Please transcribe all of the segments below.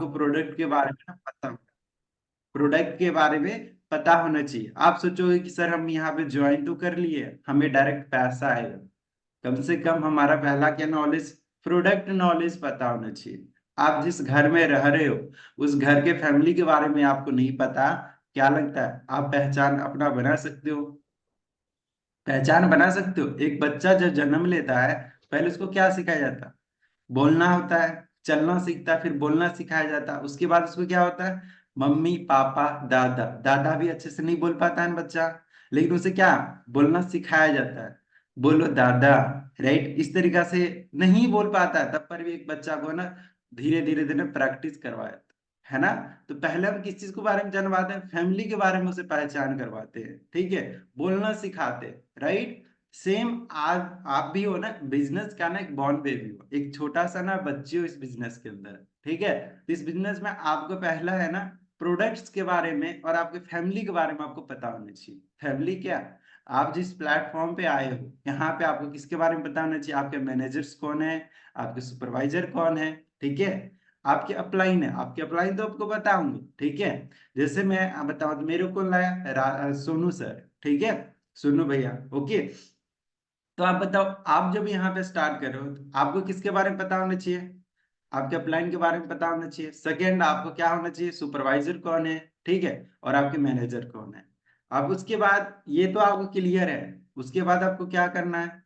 आपको प्रोडक्ट के बारे में ना पता, प्रोडक्ट के बारे में पता होना चाहिए। आप सोचोगे कि सर हम यहाँ पे ज्वाइन तो कर लिए, हमें डायरेक्ट पैसा आएगा। कम से कम हमारा पहला क्या नॉलेज, प्रोडक्ट नॉलेज पता होना चाहिए। आप जिस घर में रह रहे हो उस घर के फैमिली के बारे में आपको नहीं पता, क्या लगता है आप पहचान अपना बना सकते हो? पहचान बना सकते हो? एक बच्चा जब जन्म लेता है पहले उसको क्या सिखाया जाता है? बोलना होता है, चलना सीखता है, फिर बोलना सिखाया जाता है। उसके बाद उसको क्या होता है? मम्मी पापा दादा, दादा भी अच्छे से नहीं बोल पाता है बच्चा, लेकिन उसे क्या बोलना सिखाया जाता है, बोलो दादा। राइट, इस तरीका से नहीं बोल पाता है तब पर भी एक बच्चा को ना धीरे धीरे धीरे प्रैक्टिस करवाया है ना। तो पहले हम किस चीज के बारे में जानवाते हैं? फैमिली के बारे में उसे पहचान करवाते हैं, ठीक है, बोलना सिखाते हैं। राइट, सेम आज आप भी हो ना, बिजनेस का ना एक बॉर्न बेबी हो, एक छोटा सा ना बच्चे हो इस बिजनेस के अंदर, ठीक है। तो इस बिजनेस में आपको पहला है ना प्रोडक्ट्स के बारे में और आपके फैमिली के बारे में आपको पता होना चाहिए। फैमिली क्या, आप जिस प्लेटफॉर्म पे आए हो यहाँ पे आपको किसके बारे में पता होना चाहिए? आपके मैनेजर्स कौन है, आपके सुपरवाइजर कौन है, ठीक है, आपके अपलाइन है, आपके अपलाइन तो आपको बताऊंगी, ठीक है। जैसे मैं बताऊं तो मेरे को लाया सोनू सर, ठीक है, सोनू भैया, ओके। तो आप बताओ, आप जब यहाँ पे स्टार्ट कर रहे हो तो आपको किसके बारे में पता होना चाहिए? आपके अपलाइन के बारे में पता होना चाहिए। सेकंड, आपको क्या होना चाहिए? सुपरवाइजर कौन है, ठीक है, और आपके मैनेजर कौन है। अब उसके बाद ये तो आपको क्लियर है, उसके बाद आपको क्या करना है?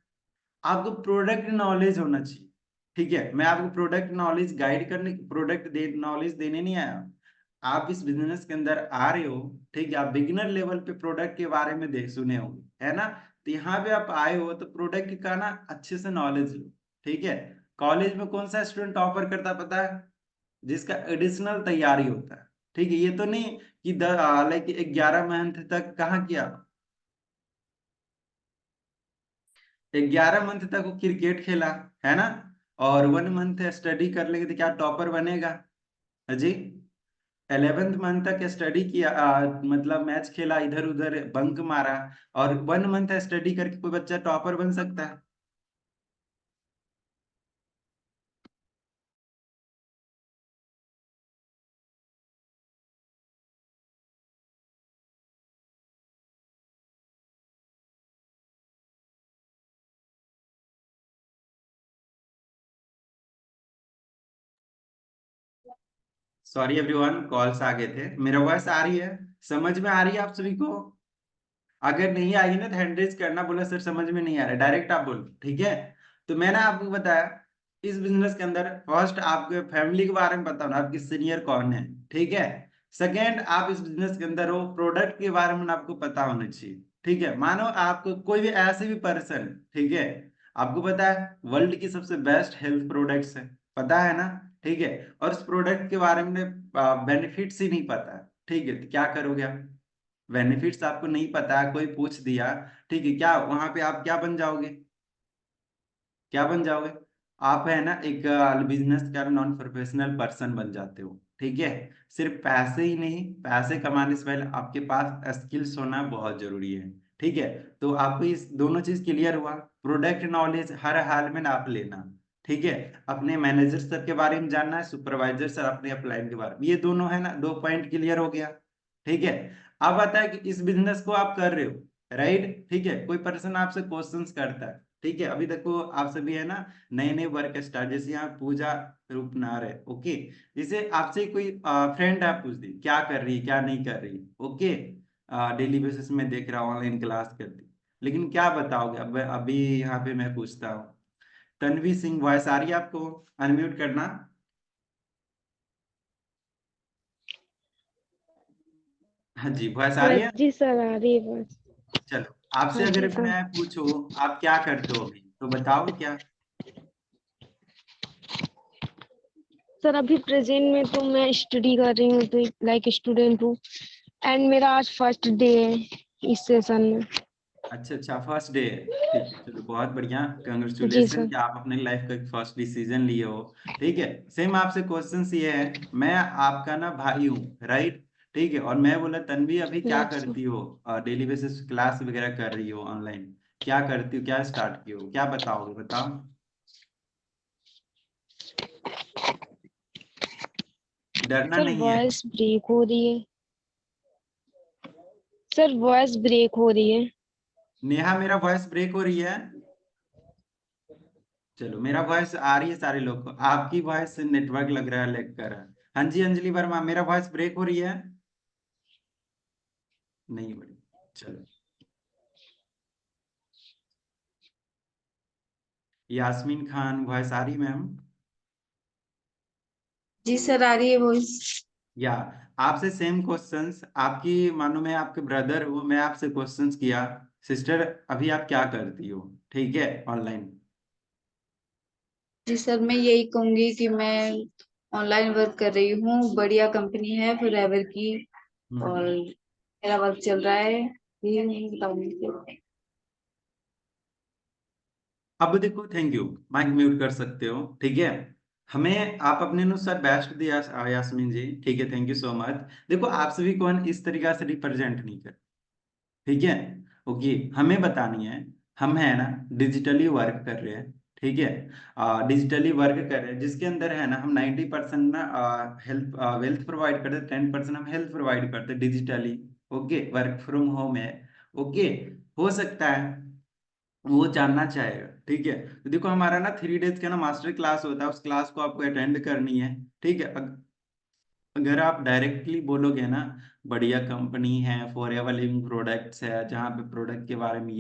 आपको प्रोडक्ट नॉलेज होना चाहिए, ठीक है। मैं आपको प्रोडक्ट नॉलेज गाइड करने, प्रोडक्ट नॉलेज देने नहीं आया। आप इस बिजनेस के अंदर आ रहे हो, ठीक है, आप बिगिनर लेवल पे प्रोडक्ट के बारे में देख सुने होंगे, है ना। तो यहाँ पे आप आए हो तो प्रोडक्ट का ना अच्छे से नॉलेज लो, ठीक है। कॉलेज में कौन सा स्टूडेंट ऑफर करता है पता है? जिसका एडिशनल तैयारी होता है, ठीक है। ये तो नहीं कि लाइक 11 मंथ तक कहाँ किया, 11 मंथ तक वो क्रिकेट खेला, है ना, और 1 मंथ स्टडी कर लेंगे तो क्या टॉपर बनेगा? जी, 11th मंथ तक स्टडी किया, मतलब मैच खेला, इधर उधर बंक मारा, और 1 मंथ स्टडी करके कोई बच्चा टॉपर बन सकता है? सॉरी एवरीवन, कॉल्स आ गए थे। मेरा वॉइस आ रही है, समझ में आ रही है आप सभी को? अगर नहीं आई ना तो हैंड रेज करना, बोला सर समझ में नहीं आ रहा, डायरेक्ट आप बोलो, ठीक है। तो मैंने आपको बताया इस बिजनेस के अंदर फर्स्ट आपके फैमिली के बारे में बताओ ना, आपके सीनियर कौन है, ठीक है। सेकेंड, आप इस बिजनेस के अंदर हो, प्रोडक्ट के बारे में आपको पता होना चाहिए, ठीक है। मानो आपको कोई भी ऐसे भी पर्सन, ठीक है, आपको पता है वर्ल्ड की सबसे बेस्ट हेल्थ प्रोडक्ट्स है, पता है ना, ठीक है, और उस प्रोडक्ट के बारे में बेनिफिट्स ही नहीं पता, ठीक है, तो क्या करोगे आप? बेनिफिट्स आपको नहीं पता, कोई पूछ दिया, ठीक है, क्या वहां पे आप क्या बन जाओगे? क्या बन जाओगे? आप है ना एक बिजनेस का नॉन प्रोफेशनल पर्सन बन जाते हो, ठीक है। सिर्फ पैसे ही नहीं, पैसे कमाने से पहले आपके पास स्किल्स होना बहुत जरूरी है, ठीक है। तो आपको इस दोनों चीज क्लियर हुआ, प्रोडक्ट नॉलेज हर हाल में ना आप लेना, ठीक है। अपने मैनेजर सर के बारे में जानना है, सुपरवाइजर सर अपने अपलाइन के बारे में, ये दोनों है ना, 2 पॉइंट क्लियर हो गया, ठीक है। अब आता है कि इस बिजनेस को आप कर रहे हो, राइट, ठीक है, कोई पर्सन आपसे क्वेश्चंस करता है, ठीक है। अभी देखो आप सभी है ना नए नए वर्क स्टार्ट, जैसे यहाँ पूजा रूपनार है, ओके। जैसे आपसे कोई फ्रेंड है, पूछ दी क्या कर रही है क्या नहीं कर रही, ओके, डेली बेसिस में देख रहा हूँ ऑनलाइन क्लास करती, लेकिन क्या बताओगे? अब अभी यहाँ पे मैं पूछता हूँ, तन्वी सिंह, वॉइस आ रही है आपको? अनम्यूट करना। हाँ जी, वॉइस आ हाँ रही है? जी सर, आ रही है बस। चलो, आपसे हाँ जी अगर सर। मैं पूछूं आप क्या करते हो अभी, तो बताओगे क्या? सर अभी प्रेजेंट में तो मैं स्टडी कर रही हूँ, तो लाइक स्टूडेंट हूँ। एंड मेरा आज फर्स्ट डे है इस सेशन में। अच्छा अच्छा, फर्स्ट डे है, ठीक है, चलो बहुत बढ़िया, जी कंग्रेचुलेसन सर। कि आप अपने लाइफ का एक फर्स्ट डिसीजन लिए हो, ठीक है। सेम आपसे क्वेश्चंस ये है, मैं आपका ना भाई हूँ, राइट, ठीक है, और मैं बोला तन्वी अभी क्या यस सर। करती हो? डेली बेसिस क्लास वगैरह कर रही हो ऑनलाइन, क्या करती हो, क्या स्टार्ट की हो, क्या बताओगे, बताओ। डरना सर नहीं है। वॉइस ब्रेक हो रही है। सर वॉइस ब्रेक हो रही है। नेहा, मेरा वॉइस ब्रेक हो रही है? चलो, मेरा वॉइस आ रही है सारे लोग को, आपकी वॉइस नेटवर्क लग रहा है लैग कर रहा है। हाँ जी, अंजलि वर्मा, मेरा वॉइस ब्रेक हो रही है? नहीं बड़ी। चलो, यास्मीन खान, वॉइस आ रही मैम? जी सर, आ रही है वॉइस। या आपसे सेम क्वेश्चंस, आपकी मानो मैं आपके ब्रदर हूँ, मैं आपसे क्वेश्चंस किया, सिस्टर अभी आप क्या करती हो, ठीक है, ऑनलाइन। जी सर, मैं यही कहूंगी कि मैं ऑनलाइन वर्क कर रही हूँ, बढ़िया कंपनी है फॉरएवर की। और हम्म। मेरा वर्क चल रहा है, यही नहीं बताऊंगी। अब देखो, थैंक यू, माइक म्यूट कर सकते हो, ठीक है। हमें आप अपने अनुसार बेस्ट दिया यास्मीन जी, ठीक है, थैंक यू सो मच। देखो, आपसे भी कौन इस तरीका से रिप्रेजेंट नहीं कर, ठीक है। ओके, हमें बतानी है, हम है ना डिजिटली वर्क कर रहे हैं, ठीक है, डिजिटली वर्क कर रहे हैं, जिसके अंदर है ना हम 90% ना हेल्थ वेल्थ प्रोवाइड करते हैं, 10% हम हेल्थ प्रोवाइड करते हैं digitally. Okay, work from home है। ओके, हो सकता है वो जानना चाहेगा, ठीक है। तो देखो, हमारा ना 3 डेज का ना मास्टर क्लास होता है, उस क्लास को आपको अटेंड करनी है, ठीक है। अगर आप डायरेक्टली बोलोगे ना, बढ़िया कंपनी है, फॉरएवर लिविंग प्रोडक्ट्स है, जहाँ पे प्रोडक्ट के बारे में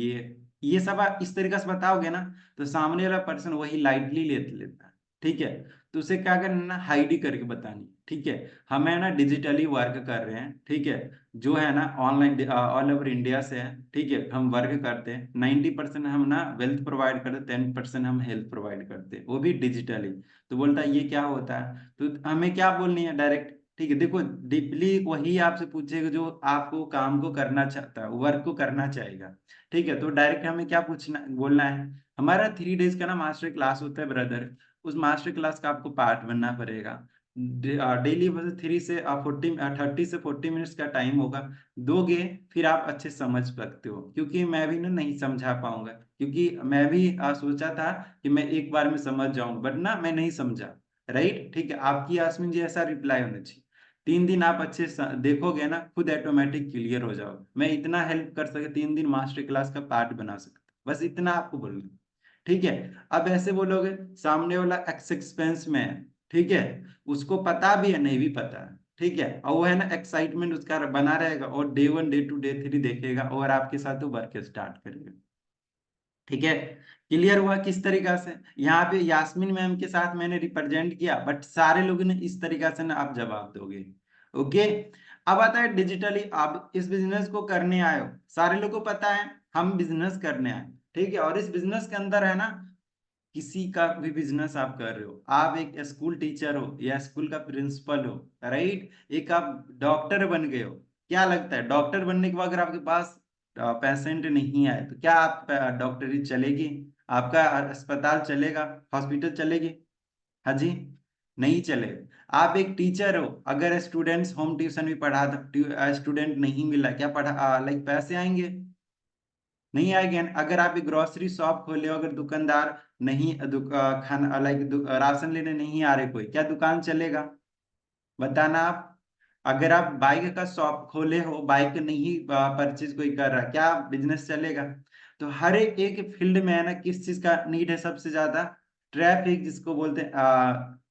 ये सब आप इस तरीके से बताओगे ना, तो सामने वाला पर्सन वही लाइटली लेता है, ठीक है। तो उसे क्या करना ना, हाइड ही करके बतानी, ठीक है। हम है ना डिजिटली वर्क कर रहे हैं, ठीक है, जो है ना ऑनलाइन ऑल ओवर इंडिया से है, ठीक है। हम वर्क करते हैं, 90% हम ना वेल्थ प्रोवाइड करते हैं, 10% हम हेल्थ प्रोवाइड करते हैं, वो भी डिजिटली। तो बोलता है ये क्या होता है, तो हमें क्या बोलनी है डायरेक्ट, ठीक है। देखो, डीपली वही आपसे पूछेगा जो आपको काम को करना चाहता है, वर्क को करना चाहेगा, ठीक है। तो डायरेक्ट हमें क्या पूछना बोलना है, हमारा 3 डेज का ना मास्टर क्लास होता है ब्रदर, उस मास्टर क्लास का आपको पार्ट बनना पड़ेगा। डेली बस 30 से 40 मिनट्स का टाइम होगा, दोगे, फिर आप अच्छे समझ सकते हो, क्योंकि मैं भी ना नहीं समझा पाऊंगा, क्योंकि मैं भी सोचा था कि मैं एक बार में समझ जाऊं, बट ना मैं नहीं समझा, राइट, ठीक है। आपकी यास्मीन जी ऐसा रिप्लाई होना चाहिए। 3 दिन आप अच्छे देखोगे ना, खुद ऑटोमेटिक क्लियर हो जाओगे, मैं इतना हेल्प कर सके, 3 दिन मास्टर क्लास का पार्ट बना सकता, बस इतना आपको बोलना, ठीक है। अब ऐसे बोलोगे, सामने वाला एक्स एक्सपेंस में है, ठीक है, उसको पता भी है नहीं भी पता है, ठीक है, और वो है ना एक्साइटमेंट उसका बना रहेगा, और डे 1 डे 2 डे 3 देखेगा, और आपके साथ वो वर्क स्टार्ट करेगा, ठीक है। क्लियर हुआ किस तरीका से, यहाँ पे यास्मीन मैम के साथ मैंने रिप्रेजेंट किया, बट सारे लोगों ने इस तरीका से ना आप जवाब दोगे। ओके, अब आता है डिजिटली, आप इस बिजनेस को करने आए हो, सारे लोगों को पता है हम बिजनेस करने आए, ठीक है। और इस बिजनेस के अंदर है ना, किसी का भी बिजनेस आप कर रहे हो, आप एक स्कूल टीचर हो या स्कूल का प्रिंसिपल हो, राइट, एक आप डॉक्टर बन गए हो, क्या लगता है डॉक्टर बनने के बाद अगर आपके पास पेशेंट नहीं आए, तो क्या आप डॉक्टरी चलेगी, आपका अस्पताल चलेगा, हॉस्पिटल चलेगी? हाँ जी, नहीं चलेगा। आप एक टीचर हो, अगर स्टूडेंट्स होम ट्यूशन भी पढ़ा, स्टूडेंट नहीं मिला, क्या पढ़ा लाइक पैसे आएंगे? नहीं आएगा। अगर आप एक ग्रोसरी शॉप खोले हो, अगर दुकानदार नहीं खाना लाइक राशन लेने नहीं आ रहे कोई, क्या दुकान चलेगा? बताना आप। अगर आप बाइक का शॉप खोले हो, बाइक नहीं परचेज कोई कर रहा, क्या बिजनेस चलेगा? तो हर एक फील्ड में है ना, किस चीज का नीड है सबसे ज्यादा? ट्रैफिक, जिसको बोलते हैं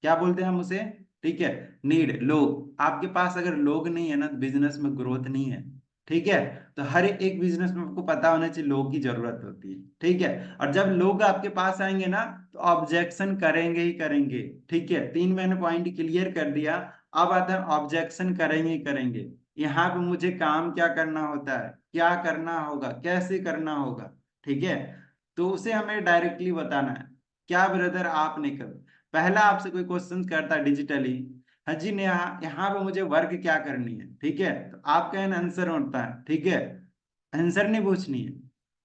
क्या बोलते हैं हम उसे, ठीक है, नीड, लोग। आपके पास अगर लोग नहीं है ना, तो बिजनेस में ग्रोथ नहीं है, ठीक है। तो हर एक बिजनेस में आपको पता होना चाहिए लोग की जरूरत होती है, ठीक है। और जब लोग आपके पास आएंगे ना, तो ऑब्जेक्शन करेंगे ही करेंगे, ठीक है। 3 मैंने पॉइंट क्लियर कर दिया। अब आता है ऑब्जेक्शन करेंगे ही करेंगे। यहाँ पे मुझे काम क्या करना होता है, क्या करना होगा, कैसे करना होगा, ठीक है। तो उसे हमें डायरेक्टली बताना है। क्या ब्रदर आपने कब पहला आपसे कोई क्वेश्चन करता है डिजिटली, हाँ जी ने यहाँ पे मुझे वर्क क्या करनी है, ठीक है, तो आपका आंसर होता है, ठीक है। आंसर नहीं पूछनी है,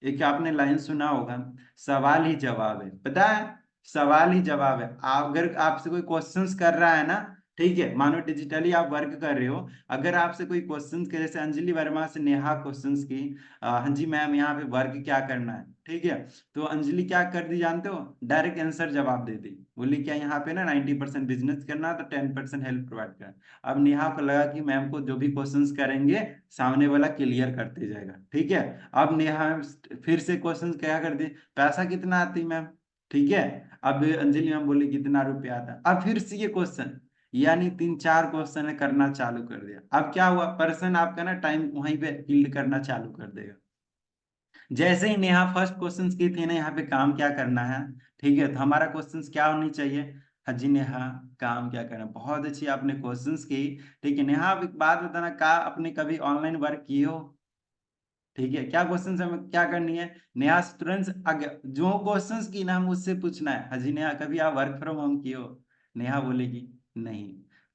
एक आपने लाइन सुना होगा, सवाल ही जवाब है, पता है, सवाल ही जवाब है। अगर आपसे कोई क्वेश्चंस कर रहा है ना, ठीक है, मानो डिजिटली आप वर्क कर रहे हो, अगर आपसे कोई क्वेश्चंस के, जैसे अंजलि वर्मा से नेहा क्वेश्चंस की, हाँ जी मैम यहाँ पे वर्क क्या करना है, ठीक है, तो अंजलि क्या कर दी जानते हो, डायरेक्ट आंसर जवाब दे दी, बोली क्या यहाँ पे ना 90% बिजनेस करना तो 10% हेल्प प्रोवाइड करना। अब नेहा को लगा कि मैम को जो भी क्वेश्चंस करेंगे सामने वाला क्लियर करते जाएगा, ठीक है। अब नेहा फिर से क्वेश्चंस क्या कर दी, पैसा कितना आती मैम, ठीक है। अब अंजलि मैम बोली कितना रुपया आता, अब फिर से ये क्वेश्चन, यानी 3-4 क्वेश्चन करना चालू कर दिया। अब क्या हुआ, पर्सन आपका ना टाइम वहीं पे फील्ड करना चालू कर देगा। जैसे ही नेहा फर्स्ट क्वेश्चन की थी ना, यहाँ पे काम क्या करना है, ठीक है, तो हमारा क्वेश्चन क्या होनी चाहिए, हाँ जी नेहा काम क्या करना है? बहुत अच्छी आपने क्वेश्चंस की, ठीक है। नेहा अब एक बात बताना, का आपने कभी ऑनलाइन वर्क किए हो, ठीक है, क्या क्वेश्चन हमें क्या करनी है, नेहा तुरंत जो क्वेश्चंस की ना हम उससे पूछना है, हाजी नेहा कभी आप वर्क फ्रॉम होम किए हो, नेहा बोलेगी नहीं।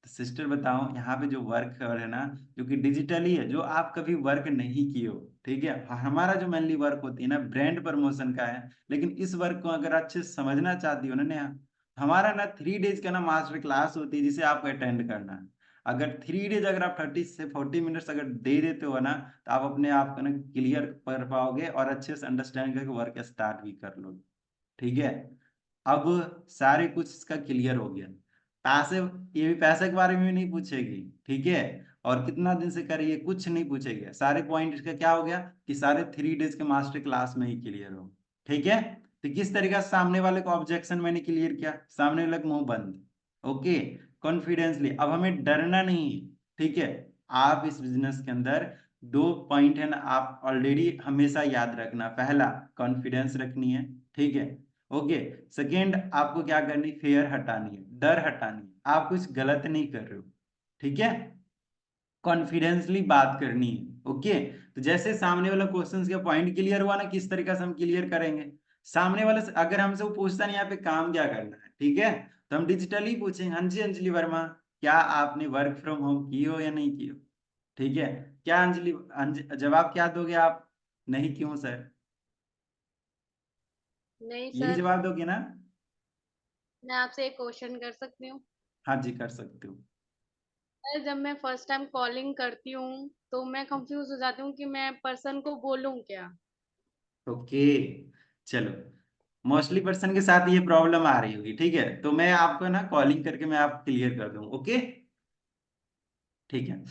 तो सिस्टर बताओ, यहाँ पे जो वर्क है ना, जो कि डिजिटली है, जो आप कभी वर्क नहीं किए हो, ठीक है, हमारा जो मेनली वर्क होती है ना ब्रांड प्रमोशन का है, लेकिन इस वर्क को अगर अच्छे से समझना चाहती हो ना नेहा, हमारा ना 3 डेज का ना मास्टर क्लास होती है जिसे आपको अटेंड करना है। अगर 3 डेज अगर आप 30 से 40 मिनट्स अगर दे देते हो ना, तो आप अपने आप को ना क्लियर कर पाओगे और अच्छे से अंडरस्टैंड करके वर्क स्टार्ट भी कर लोगे, ठीक है। अब सारे कुछ इसका क्लियर हो गया, पैसे, ये भी पैसे के बारे में भी नहीं पूछेगी, ठीक है, और कितना दिन से करिए कुछ नहीं पूछेगी, सारे पॉइंट इसका क्या हो गया कि सारे 3 डेज के मास्टर क्लास में ही क्लियर हो, ठीक है। तो किस तरीके से सामने वाले को ऑब्जेक्शन मैंने क्लियर किया, सामने वाले का मुंह बंद, ओके, कॉन्फिडेंसली, अब हमें डरना नहीं है, ठीक है। आप इस बिजनेस के अंदर 2 पॉइंट है ना, आप ऑलरेडी हमेशा याद रखना, पहला कॉन्फिडेंस रखनी है, ठीक है, ओके। सेकेंड, आपको क्या करनी, फेयर हटानी है, डर हटानी है, आप कुछ गलत नहीं कर रहे हो, ठीक है, कॉन्फिडेंसली बात करनी है, ओके। तो जैसे सामने वाला क्वेश्चन का पॉइंट क्लियर हुआ ना, किस तरीके से हम क्लियर करेंगे, सामने वाले से अगर हमसे वो पूछता नहीं यहाँ पे काम क्या करना है, ठीक है, तो हम डिजिटली पूछेंगे, हाँ जी अंजलि वर्मा क्या आपने वर्क फ्रॉम होम की हो या नहीं की हो, ठीक है। क्या अंजलि जवाब क्या दोगे आप, नहीं क्यों सर, नहीं यही सर। जवाब दोगे ना, मैं आपसे एक क्वेश्चन कर सकती हूँ? हाँ जी कर सकते हो। सर, जब मैं फर्स्ट टाइम कॉलिंग करती हूँ तो मैं कंफ्यूज हो जाती हूँ कि मैं पर्सन को बोलूँ क्या। ओके, चलो, मोस्टली पर्सन के साथ ये प्रॉब्लम आ रही होगी, ठीक है, तो मैं आपको ना कॉलिंग करके मैं आपको क्लियर कर दूं, ओके, ठीक है।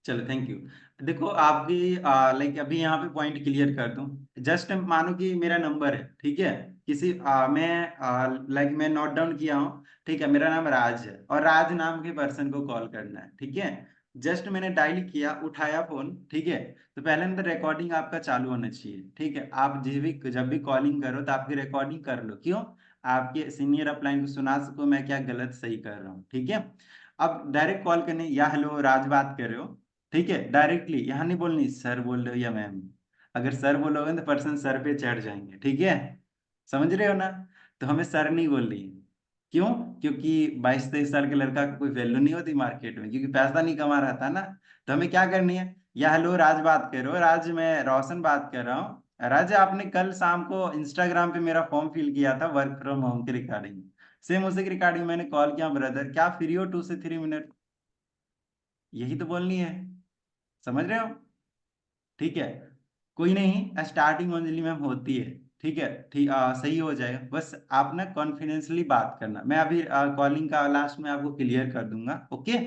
चलो थैंक यू। देखो आपकी लाइक अभी यहाँ पे पॉइंट क्लियर कर दूं, जस्ट मानो कि मेरा नंबर है, ठीक है, किसी मैं लाइक मैं नोट डाउन किया हूँ, ठीक है, मेरा नाम राज है और राज नाम के पर्सन को कॉल करना है, ठीक है। जस्ट मैंने डायल किया, उठाया फोन, ठीक है, तो पहले अंदर रिकॉर्डिंग आपका चालू होना चाहिए, ठीक है, आप जब भी कॉलिंग करो तो आपकी रिकॉर्डिंग कर लो, क्यों, आपके सीनियर अपलाइन को सुना सको मैं क्या गलत सही कर रहा हूँ, ठीक है। अब डायरेक्ट कॉल करने, या हेलो राज बात कर रहे हो, ठीक है, डायरेक्टली यहाँ नहीं बोलनी सर बोल रहे हो या मैम, अगर सर बोलोगे तो पर्सन सर पे चढ़ जाएंगे, ठीक है, समझ रहे हो ना, तो हमें सर नहीं बोलनी है, क्यों, क्योंकि 22-23 साल के लड़का का कोई वैल्यू नहीं होती मार्केट में, क्योंकि पैसा नहीं कमा रहा था ना। तो हमें क्या करनी है, या हेलो राज बात कर रहे हो, राज मैं रोशन बात कर रहा हूँ, राज आपने कल शाम को इंस्टाग्राम पे मेरा फॉर्म फिल किया था वर्क फ्रॉम होम के रिगार्डिंग, सेम उसी के रिगार्डिंग मैंने कॉल किया ब्रदर, क्या फ्री हो 2 से 3 मिनट, यही तो बोलनी है, समझ रहे हो, ठीक है। कोई नहीं, स्टार्टिंग मंजली मैम होती है, ठीक है, ठीक, सही हो जाएगा, बस आप ना कॉन्फिडेंसली बात करना, मैं अभी कॉलिंग का लास्ट में आपको क्लियर कर दूंगा, ओके।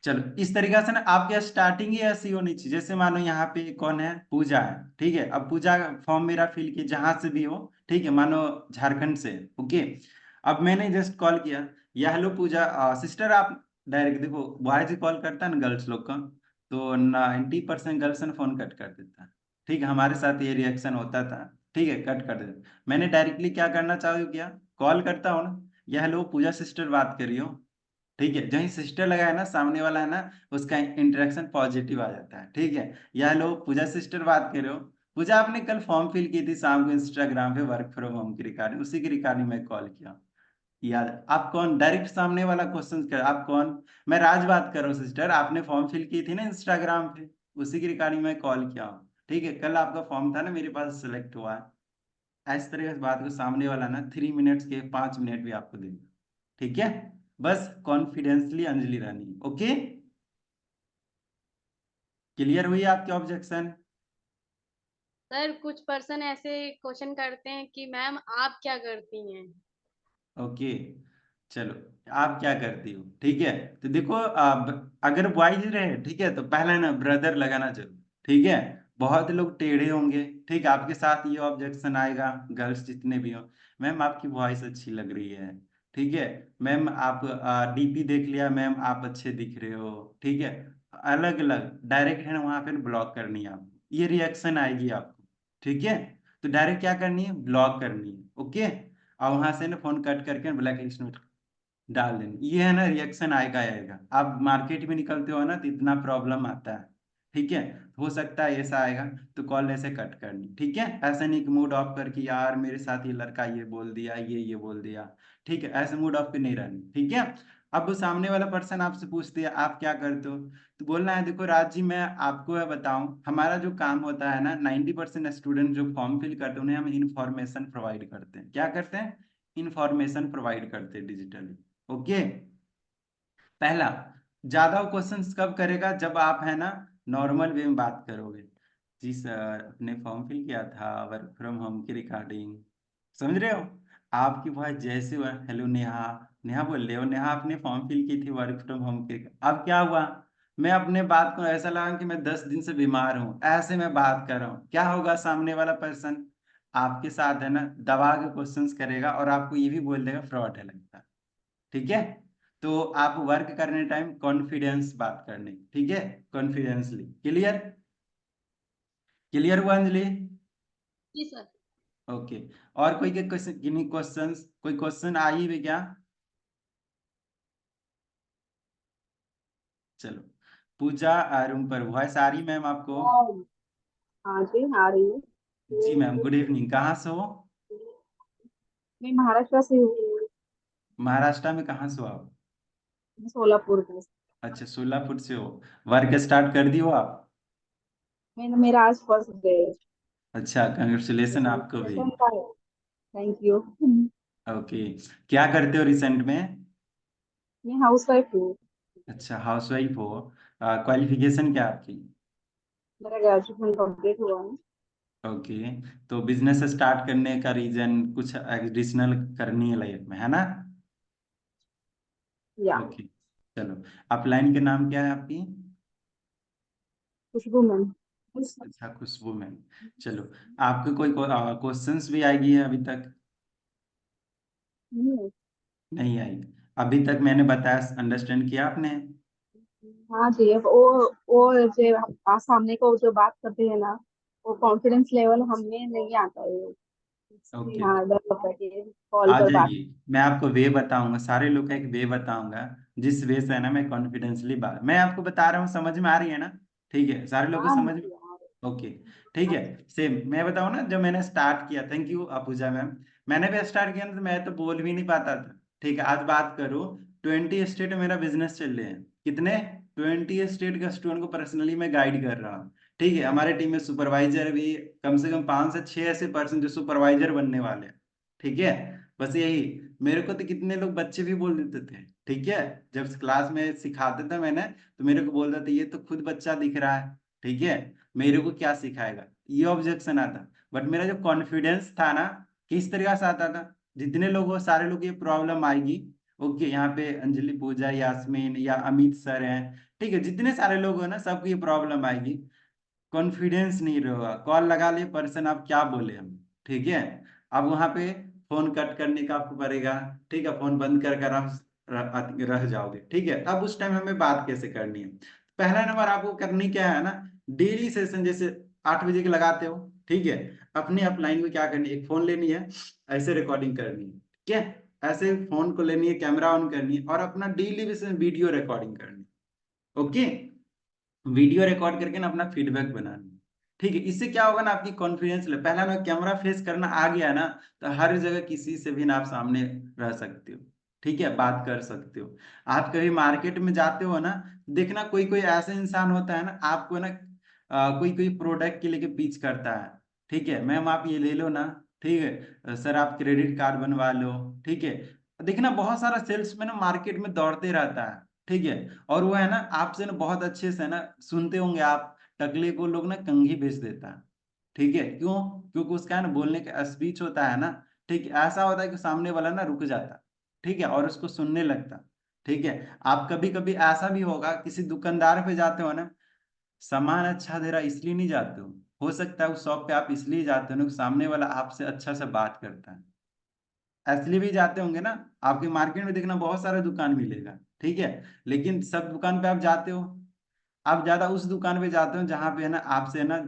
चलो इस तरीके से ना आपकी स्टार्टिंग ही ऐसी होनी चाहिए, जैसे मानो यहाँ पे कौन है, पूजा है, ठीक है, अब पूजा फॉर्म मेरा फिल किया जहां से भी हो, ठीक है, मानो झारखंड से, ओके। अब मैंने जस्ट कॉल किया, या हेलो पूजा सिस्टर, आप डायरेक्ट देखो बॉयज कॉल करता है ना गर्ल्स लोग का, तो 90% गर्ल्स ने फोन कट कर देता है, ठीक है, हमारे साथ ये रिएक्शन होता था, ठीक है, कट कर देता। मैंने डायरेक्टली क्या करना चाहूँ, क्या कॉल करता हूँ ना, या हेलो पूजा सिस्टर बात कर रही हो, ठीक है, जहीं सिस्टर लगा है ना सामने वाला है ना, उसका इंटरेक्शन पॉजिटिव आ जाता है, ठीक है। या लो पूजा सिस्टर बात कर रहे हो, पूजा आपने कल फॉर्म फिल की थी शाम को इंस्टाग्राम पे वर्क फ्रॉम होम की रिगार्डिंग, उसी की रिगार्डिंग मैं कॉल किया, याद आप कौन, डायरेक्ट सामने वाला क्वेश्चन कर, आप कौन, मैं राज बात कर रहा हूँ सिस्टर, आपने फॉर्म फिल की थी ना इंस्टाग्राम पे, उसी की रिगार्डिंग मैं कॉल किया हूँ, ठीक है, कल आपका फॉर्म था ना मेरे पास सिलेक्ट हुआ है, इस तरह की बात को सामने वाला ना 3 मिनट्स के 5 मिनट भी आपको देगा, ठीक है। बस कॉन्फिडेंसली अंजलि रहनी। ओके, क्लियर हुई आपके ऑब्जेक्शन? सर कुछ पर्सन ऐसे क्वेश्चन करते हैं कि मैम आप क्या करती हैं। ओके, चलो, आप क्या करती हो? ठीक है, तो देखो अगर बॉयज रहे, ठीक है, तो पहला ना ब्रदर लगाना जरूर। ठीक है, बहुत लोग टेढ़े होंगे, ठीक है, आपके साथ ये ऑब्जेक्शन आएगा, गर्ल्स जितने भी हो, मैम आपकी वॉइस अच्छी लग रही है, ठीक है, मैम आप डीपी देख लिया, मैम आप अच्छे दिख रहे हो, ठीक है, अलग अलग डायरेक्ट है ना, वहां पर ब्लॉक करनी है आपको, ये रिएक्शन आएगी आपको। ठीक है, तो डायरेक्ट क्या करनी है, ब्लॉक करनी है। ओके, और वहां से ना फोन कट करके ब्लैक लिस्ट में डाल देनी, ये है ना रिएक्शन आएगा आएगा। आप मार्केट में निकलते हो ना तो इतना प्रॉब्लम आता है। ठीक है, हो सकता है ऐसा आएगा, तो कॉल ऐसे कट करनी। ठीक है, ऐसा नहीं कि मूड ऑफ करके यार मेरे साथ ये लड़का ये बोल दिया, ये बोल दिया। ठीक है, ऐसे मूड ऑफ पे नहीं रहनी। ठीक है, अब वो सामने वाला पर्सन आपसे पूछते हैं आप क्या करते हो, तो बोलना है देखो राज जी, मैं आपको बताऊं, हमारा जो काम होता है ना, 90% स्टूडेंट जो फॉर्म फिल करते हैं उन्हें हम इंफॉर्मेशन प्रोवाइड करते हैं। क्या करते हैं? इंफॉर्मेशन प्रोवाइड करते हैं डिजिटली। ओके, पहला, ज्यादा क्वेश्चंस कब करेगा, जब आप है ना नॉर्मल वे में बात करोगे। जी सर, अपने फॉर्म फिल किया था वर्क फ्रॉम होम की रिकॉर्डिंग, समझ रहे हो? आपकी वॉइस जैसे हुआ, हेलो नेहा, नेहा बोल रहे हो, नेहा आपने फॉर्म फिल की थी वर्क फ्रॉम होम की। अब क्या हुआ, मैं अपने बात को ऐसा लगा कि मैं 10 दिन से बीमार हूँ, ऐसे मैं बात कर रहा हूँ, क्या होगा, सामने वाला पर्सन आपके साथ है ना दबा के क्वेश्चंस करेगा और आपको ये भी बोल देगा फ्रॉड है लगता है। ठीक है, तो आप वर्क करने टाइम कॉन्फिडेंस बात करने, ठीक है, कॉन्फिडेंसली। क्लियर? क्लियर हुआ अंजलि? जी सर। ओके, और कोई के क्वेश्चन, किन्हीं क्वेश्चंस, कोई क्वेश्चन आई भी क्या? चलो, पूजा रूम पर वॉइस आ रही मैम आपको? हाँ जी, आ रही है। जी मैम, गुड इवनिंग, कहाँ से हो? मैं महाराष्ट्र से हूँ। महाराष्ट्र में कहाँ से हो आप? सोलापुर में। अच्छा, सोलापुर से हो। वर्क स्टार्ट कर दी हो आप? मेरा आज फर्स्ट डे है। अच्छा, कंग्रेचुलेशन आपको भी। सेशन का है। Thank you. ओके, क्या करते हो रिसेंट में? मैं हाउस वाइफ हूँ। अच्छा, हाउसवाइफ हो। क्वालिफिकेशन क्या आपकी? मेरा ग्रेजुएशन कंप्लीट हुआ है। ओके, तो बिजनेस स्टार्ट करने का रीजन कुछ एडिशनल करनी है लाइफ में, है ना? या ओके, चलो, अपलाइन के नाम क्या है आपकी? खुशबू मैम। अच्छा, खुशबू मैम। चलो, आपके कोई क्वेश्चंस भी आएगी है अभी तक? नहीं आई? अभी तक मैंने बताया, अंडरस्टैंड किया आपने? हाँ जी, वो जो आप सामने को जो बात करते हैं ना, वो कॉन्फिडेंस लेवल हमें नहीं आता है। ओके, हाँ, डर लगता है कि कॉल आ पर बात। जाइए, मैं आपको वे बताऊंगा, सारे लोग का एक वे बताऊंगा, जिस वे से है ना मैं कॉन्फिडेंसली बात, मैं आपको बता रहा हूँ, समझ में आ रही है ना? ठीक है, सारे लोग को हाँ समझ में? जी, हाँ। ओके, ठीक है। सेम मैं बताऊँ ना, जब मैंने स्टार्ट किया, थैंक यू अपूजा मैम, मैंने भी स्टार्ट किया ना तो मैं तो बोल भी नहीं पाता था। ठीक है, आज बात करूँ, 20 स्टेट में मेरा बिजनेस चल रहे हैं। कितने? 20 स्टेट का स्टूडेंट को पर्सनली मैं गाइड कर रहा हूँ। ठीक है, हमारे टीम में सुपरवाइजर भी कम से कम 5 से 6 ऐसे पर्सन जो सुपरवाइजर बनने वाले हैं। ठीक है, बस यही, मेरे को तो कितने लोग बच्चे भी बोल देते थे। ठीक है, जब क्लास में सिखाते थे मैंने, तो मेरे को बोल देते ये तो खुद बच्चा दिख रहा है, ठीक है, मेरे को क्या सिखाएगा, ये ऑब्जेक्शन आता। बट मेरा जो कॉन्फिडेंस था ना, किस तरीके से आता था, जितने लोग हो सारे लोग ये प्रॉब्लम आएगी। ओके, यहाँ पे अंजलि, पूजा, यास्मीन या अमित सर हैं, ठीक है, जितने सारे लोग हो ना सबको ये प्रॉब्लम आएगी। कॉन्फिडेंस नहीं रहेगा, कॉल लगा लिए पर्सन, आप क्या बोले हम। ठीक है, अब वहां पे फोन कट करने का आपको पड़ेगा। ठीक है, फोन बंद कर कर आप रह जाओगे। ठीक है, अब उस टाइम हमें बात कैसे करनी है? पहला नंबर आपको करनी क्या है ना, डेली सेशन जैसे 8 बजे के लगाते हो, ठीक है, अपने अपलाइन में क्या करनी है, एक फोन लेनी है, ऐसे रिकॉर्डिंग करनी है। ठीक है, ऐसे फोन को लेनी है, कैमरा ऑन करनी है और अपना डेली बेसिस में वीडियो रिकॉर्डिंग करनी है। ओके, वीडियो रिकॉर्ड करके ना अपना फीडबैक बनाना। ठीक है, इससे क्या होगा ना, आपकी कॉन्फिडेंस ले, पहला ना कैमरा फेस करना आ गया ना, तो हर जगह किसी से भी ना आप सामने रह सकते हो। ठीक है, बात कर सकते हो। आप कभी मार्केट में जाते हो ना, देखना कोई कोई ऐसा इंसान होता है ना, आपको ना कोई कोई प्रोडक्ट के लेके पिच करता है। ठीक है, मैम आप ये ले लो ना, ठीक है, सर आप क्रेडिट कार्ड बनवा लो, ठीक है, देखना बहुत सारा सेल्समैन मार्केट में दौड़ते रहता है, ठीक है, और वो है ना आपसे ना बहुत अच्छे से ना सुनते होंगे आप, टकले को लोग ना कंघी बेच देता है, ठीक है, क्यों? क्योंकि उसका है ना बोलने का स्पीच होता है ना, ठीक है, ऐसा होता है कि सामने वाला ना रुक जाता, ठीक है, और उसको सुनने लगता, ठीक है। आप कभी कभी ऐसा भी होगा, किसी दुकानदार पे जाते हो ना, सामान अच्छा दे रहा है इसलिए नहीं जाते हो सकता है उस शॉप पे आप इसलिए जाते हो ना कि सामने वाला आपसे अच्छा से बात करता है, इसलिए भी जाते होंगे ना। आपके मार्केट में देखना बहुत सारा दुकान मिलेगा, ठीक है, लेकिन सब दुकान पे आप जाते हो, आप ज्यादा उस दुकान पे जाते हो जहां पे है ना आपसे है ना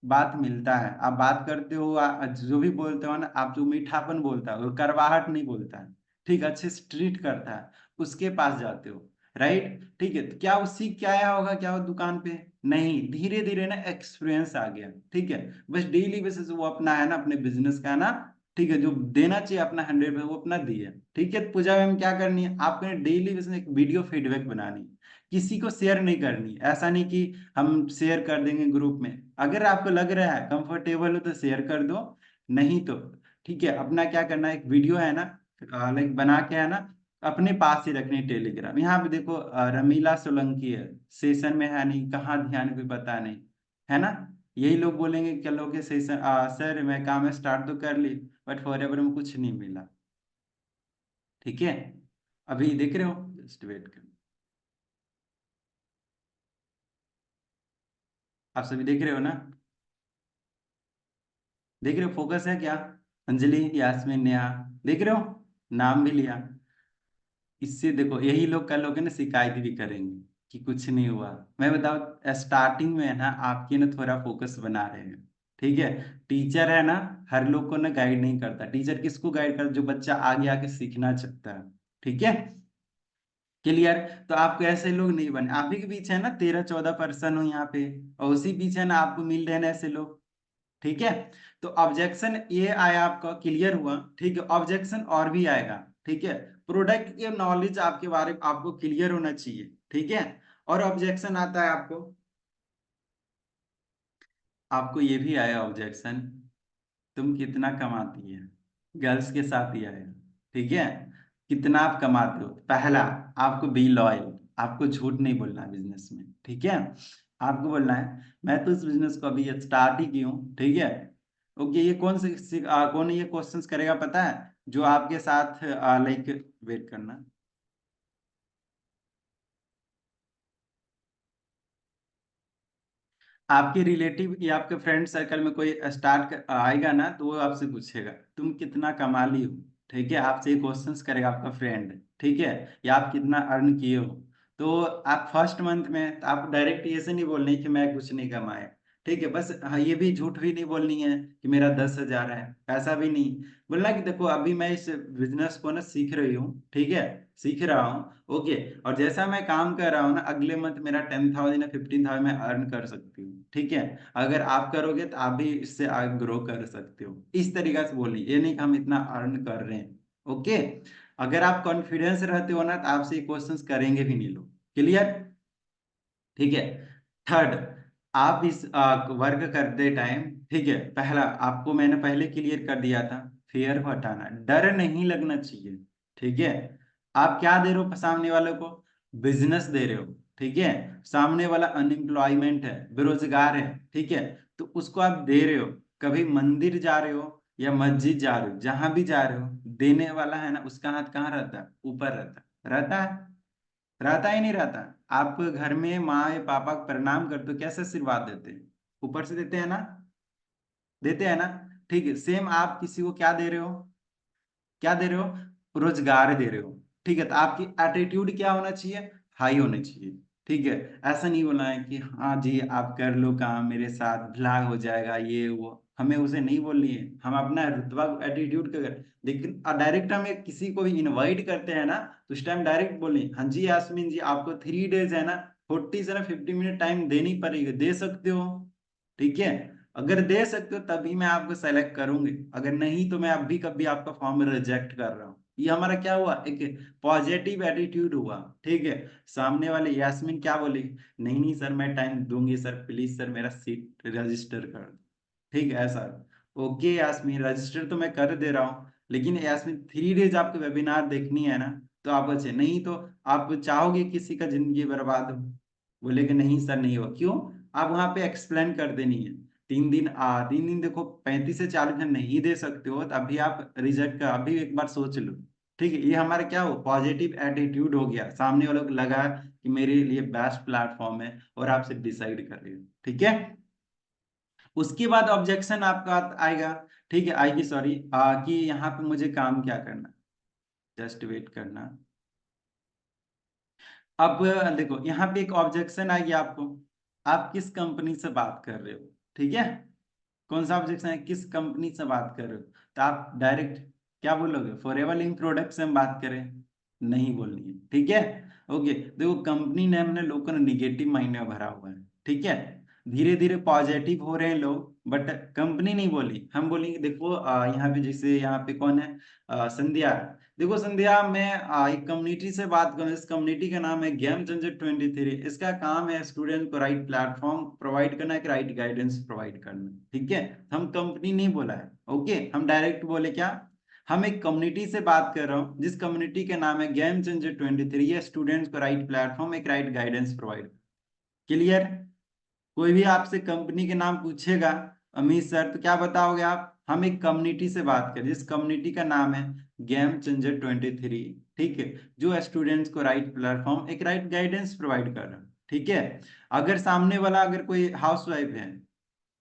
बात मिलता है, आप बात करते हो, जो भी बोलते हो ना आप, जो मीठापन बोलता है वो करवाहट नहीं बोलता है, ठीक, अच्छे से ट्रीट करता है, उसके पास जाते हो, राइट, ठीक है। तो क्या वो सीख के आया होगा क्या वो दुकान पे? नहीं, धीरे धीरे ना एक्सपीरियंस आ गया, ठीक है, बस डेली बेसिस वो अपना है ना अपने बिजनेस का ना, ठीक है, जो देना चाहिए अपना 100 वो अपना दिए, ठीक है। तो पूजा मैम क्या करनी है आपको, डेली बेसिस एक वीडियो फीडबैक बनानी है, किसी को शेयर नहीं करनी, ऐसा नहीं कि हम शेयर कर देंगे ग्रुप में, अगर आपको लग रहा है कंफर्टेबल हो तो शेयर कर दो, नहीं तो ठीक है, अपना क्या करना है, एक वीडियो है ना लाइक बना के है ना अपने पास ही रखनी टेलीग्राम। यहाँ पे देखो रमीला सोलंकी है, सेशन में है नहीं, कहाँ ध्यान कोई पता नहीं, है ना, यही लोग बोलेंगे चलो के सेशन सर मैं काम स्टार्ट तो कर ली, बट फॉरएवर में कुछ नहीं मिला, ठीक है। अभी देख रहे हो, जस्ट वेट कर, आप सभी देख रहे हो ना, देख रहे हो फोकस है क्या? अंजलि, यास्मीन, नेहा, देख रहे हो, नाम भी लिया। इससे देखो यही लोग कल लोग है ना शिकायत भी करेंगे कि कुछ नहीं हुआ। मैं बताऊं स्टार्टिंग में है ना आपके ना थोड़ा फोकस बना रहे हैं, ठीक है। टीचर है ना हर लोग को ना गाइड नहीं करता, टीचर किसको गाइड करता? जो बच्चा आगे आके सीखना चाहता है, ठीक है, क्लियर। तो आपको ऐसे लोग नहीं बने, आप ही के पीछे है ना 13-14 पर्सन हो यहाँ पे, और उसी पीछे है ना आपको मिल रहे हैं ऐसे लोग, ठीक है। तो ऑब्जेक्शन ये आया आपका, क्लियर हुआ, ठीक है। ऑब्जेक्शन और भी आएगा, ठीक है, प्रोडक्ट के नॉलेज आपके बारे में आपको क्लियर होना चाहिए, ठीक है। और ऑब्जेक्शन आता है आपको, आपको ये भी आया ऑब्जेक्शन, तुम कितना कमाती है, गर्ल्स के साथ ही आया, ठीक है, कितना आप कमाते हो। पहला, आपको बी लॉयल, आपको झूठ नहीं बोलना है बिजनेस में, ठीक है, आपको बोलना है मैं तो इस बिजनेस को अभी स्टार्ट ही की हूँ, ठीक है। ओके, ये कौन ये क्वेश्चंस करेगा पता है? जो आपके साथ लाइक, वेट करना, आपके रिलेटिव या आपके फ्रेंड सर्कल में कोई आएगा ना तो वो आपसे पूछेगा तुम कितना कमा ली हो, ठीक है, आपसे ये क्वेश्चंस करेगा आपका फ्रेंड, ठीक है, या आप कितना अर्न किए हो। तो आप फर्स्ट मंथ में तो आप डायरेक्ट ये से नहीं बोलनी कि मैं कुछ नहीं कमाया, ठीक है, बस हाँ ये भी झूठ भी नहीं बोलनी है कि मेरा 10,000 है, ऐसा भी नहीं बोलना कि देखो अभी मैं इस बिजनेस को ना सीख रही हूँ, ठीक है, सीख रहा हूँ, ओके, और जैसा मैं काम कर रहा हूँ ना अगले मंथ मेरा 10,000 या 15,000 मैं अर्न कर सकती हूँ, ठीक है। अगर आप करोगे तो आप भी इससे आगे ग्रो कर सकते हो, इस तरीके से बोलिए, ये नहीं कि हम इतना अर्न कर रहे हैं, ओके। अगर आप कॉन्फिडेंस रहते हो ना तो आपसे क्वेश्चंस करेंगे भी नहीं लोग, क्लियर, ठीक है। थर्ड, आप इस वर्क करते टाइम, ठीक है, पहला आपको मैंने पहले क्लियर कर दिया था, फियर को हटाना, डर नहीं लगना चाहिए, ठीक है। आप क्या दे रहे हो सामने वाले को? बिजनेस दे रहे हो, ठीक है, सामने वाला अनएम्प्लॉयमेंट है, बेरोजगार है, ठीक है, तो उसको आप दे रहे हो। कभी मंदिर जा रहे हो या मस्जिद जा रहे हो, जहां भी जा रहे हो, देने वाला है ना उसका हाथ कहाँ रहता है? ऊपर रहता है, रहता है, रहता ही नहीं रहता। आप घर में माँ या पापा को प्रणाम करते हो, कैसे आशीर्वाद देते हैं? ऊपर से देते हैं ना, देते हैं ना, ठीक है। सेम आप किसी को क्या दे रहे हो? क्या दे रहे हो? रोजगार दे रहे हो, ठीक है, तो आपकी एटीट्यूड क्या होना चाहिए? हाई होना चाहिए, ठीक है। ऐसा नहीं बोलना है कि हाँ जी आप कर लो काम मेरे साथ, भला हो जाएगा ये वो, हमें उसे नहीं बोलनी है, हम अपना रुतबा एटीट्यूड का लेकिन डायरेक्ट हम किसी को भी इनवाइट करते हैं ना तो उस टाइम डायरेक्ट बोले हाँ जी यास्मीन जी आपको 3 डेज है ना 40 से ना 50 मिनट टाइम देनी पड़ेगी, दे सकते हो, ठीक है। अगर दे सकते हो तभी मैं आपको सेलेक्ट करूंगी, अगर नहीं तो मैं अभी कभी आपका फॉर्म रिजेक्ट कर रहा हूँ। ये हमारा क्या हुआ? एक पॉजिटिव एटीट्यूड हुआ, ठीक है। सामने वाले यास्मीन क्या बोली? नहीं नहीं सर मैं टाइम दूंगी सर, प्लीज सर मेरा सीट रजिस्टर कर दो, ठीक है ऐसा। ओके यास्मीन रजिस्टर तो मैं कर दे रहा हूँ, लेकिन यास्मीन 3 डेज आपको वेबिनार देखनी है ना, तो आप बचे, नहीं तो आप चाहोगे किसी का जिंदगी बर्बाद हो? बोलेगे नहीं सर नहीं हो, क्यों? आप वहां पे एक्सप्लेन कर देनी है। 3 दिन देखो 35 से 40 दिन नहीं दे सकते हो, तो अभी आप रिजेक्ट का अभी एक बार सोच लो। ठीक है, ये हमारा क्या हो, पॉजिटिव एटीट्यूड हो गया, सामने वालों को लगा कि मेरे लिए बेस्ट प्लेटफॉर्म है और आपसे डिसाइड कर रहे हो। ठीक है, उसके बाद ऑब्जेक्शन आपका आएगा। ठीक है, आएगी, सॉरी, कि यहाँ पे मुझे काम क्या करना, जस्ट वेट करना। अब देखो यहाँ पे एक ऑब्जेक्शन आएगी आपको, आप किस कंपनी से बात कर रहे हो? ठीक है, कौन सा ऑब्जेक्शन है, किस कंपनी से बात कर रहे हो? तो आप डायरेक्ट क्या बोलोगे, फॉरएवर लिंक प्रोडक्ट से हम बात करें? नहीं बोलनी है। ठीक है, ओके, देखो कंपनी नेम ने लोगों ने निगेटिव माइंड में भरा हुआ है। ठीक है, धीरे धीरे पॉजिटिव हो रहे हैं लोग, बट कंपनी नहीं बोली, हम बोलेंगे। देखो यहाँ पे जैसे यहाँ पे कौन है, संध्या। देखो संध्या, मैं एक कम्युनिटी से बात करूँ, इस कम्युनिटी का नाम है गेम चेंजर 23। इसका काम है स्टूडेंट को राइट प्लेटफॉर्म प्रोवाइड करना, एक राइट गाइडेंस प्रोवाइड करना। ठीक है, हम कंपनी नहीं बोला है। ओके, हम डायरेक्ट बोले क्या, हम एक कम्युनिटी से बात कर रहा हूँ, जिस कम्युनिटी का नाम है गेम चेंजर 23। ये स्टूडेंट्स को राइट प्लेटफॉर्म, एक राइट गाइडेंस प्रोवाइड। क्लियर? कोई भी आपसे कंपनी के नाम पूछेगा अमित सर, तो क्या बताओगे आप, हम एक कम्युनिटी से बात करें, जिस कम्युनिटी का नाम है गेम चेंजर 23। ठीक है, जो स्टूडेंट्स को राइट प्लेटफॉर्म, एक राइट गाइडेंस प्रोवाइड कर रहा है। ठीक है, अगर सामने वाला अगर कोई हाउस वाइफ है,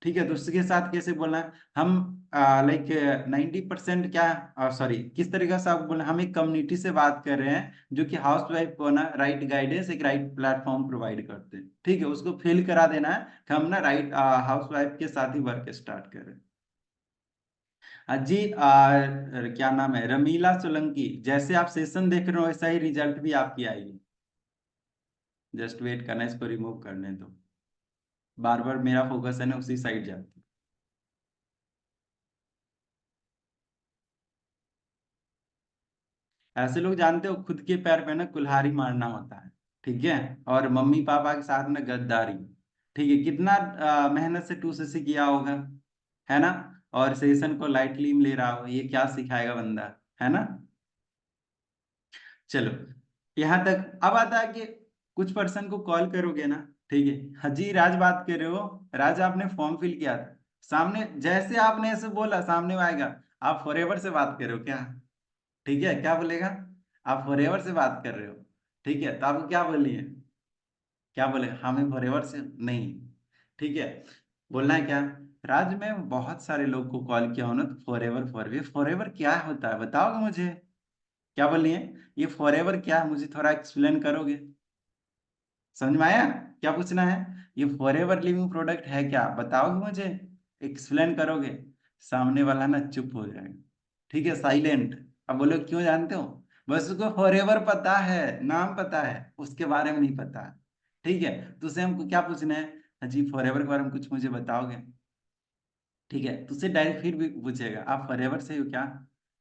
ठीक है, तो उसके साथ कैसे बोलना है, हम लाइक 90% क्या, सॉरी, किस तरीके से आप बोलना, हम एक कम्युनिटी से बात कर रहे हैं जो कि हाउस वाइफ को ना राइट गाइडेंस, एक राइट प्लेटफॉर्म प्रोवाइड करते हैं। ठीक है, उसको फील करा देना है कि हम ना राइट हाउस वाइफ के साथ ही वर्क स्टार्ट कर रहे हैं। जी, क्या नाम है, रमीला सोलंकी, जैसे आप सेशन देख रहे हो वैसा ही रिजल्ट भी आपकी आएगी। जस्ट वेट करना, इसको रिमूव करने दो, बार बार मेरा फोकस है ना उसी साइड जाती है। ऐसे लोग जानते हो खुद के पैर पे ना कुल्हाड़ी मारना होता है। ठीक है, और मम्मी पापा के साथ में गद्दारी। ठीक है, कितना मेहनत से 2cc किया होगा, है ना, और सेशन को लाइटली ले रहा हो, ये क्या सिखाएगा बंदा, है ना। चलो, यहाँ तक। अब आता है कि कुछ पर्सन को कॉल करोगे ना, ठीक है, हाजी राज बात कर रहे हो, राज आपने फॉर्म फिल किया था, सामने जैसे आपने ऐसे बोला, सामने आएगा आप फॉरएवर से बात कर रहे हो क्या? ठीक है, क्या बोलेगा, आप फॉरएवर से बात कर रहे हो। ठीक है, तो आपको क्या बोलिए, क्या बोले, हमें फॉरएवर से नहीं। ठीक है, बोलना है क्या, राज में बहुत सारे लोग को कॉल किया हो ना, तो फॉरएवर फॉरएवर फॉरएवर क्या होता है बताओगे मुझे? क्या बोलिए, ये फॉरएवर क्या है, मुझे थोड़ा एक्सप्लेन करोगे? समझ में आया क्या पूछना है, ये फॉरएवर लिविंग प्रोडक्ट है क्या, बताओगे मुझे, एक्सप्लेन करोगे? सामने वाला ना चुप हो जाएगा। ठीक है, साइलेंट। अब बोलो क्यों, जानते हो, बस उसको फॉरएवर पता है, नाम पता है, उसके बारे में नहीं पता। ठीक है, तो उसे हमको क्या पूछना है, जी फॉरएवर के बारे में कुछ मुझे बताओगे? ठीक है, तो उससे डायरेक्ट फिर भी पूछेगा आप फॉरएवर से हो क्या?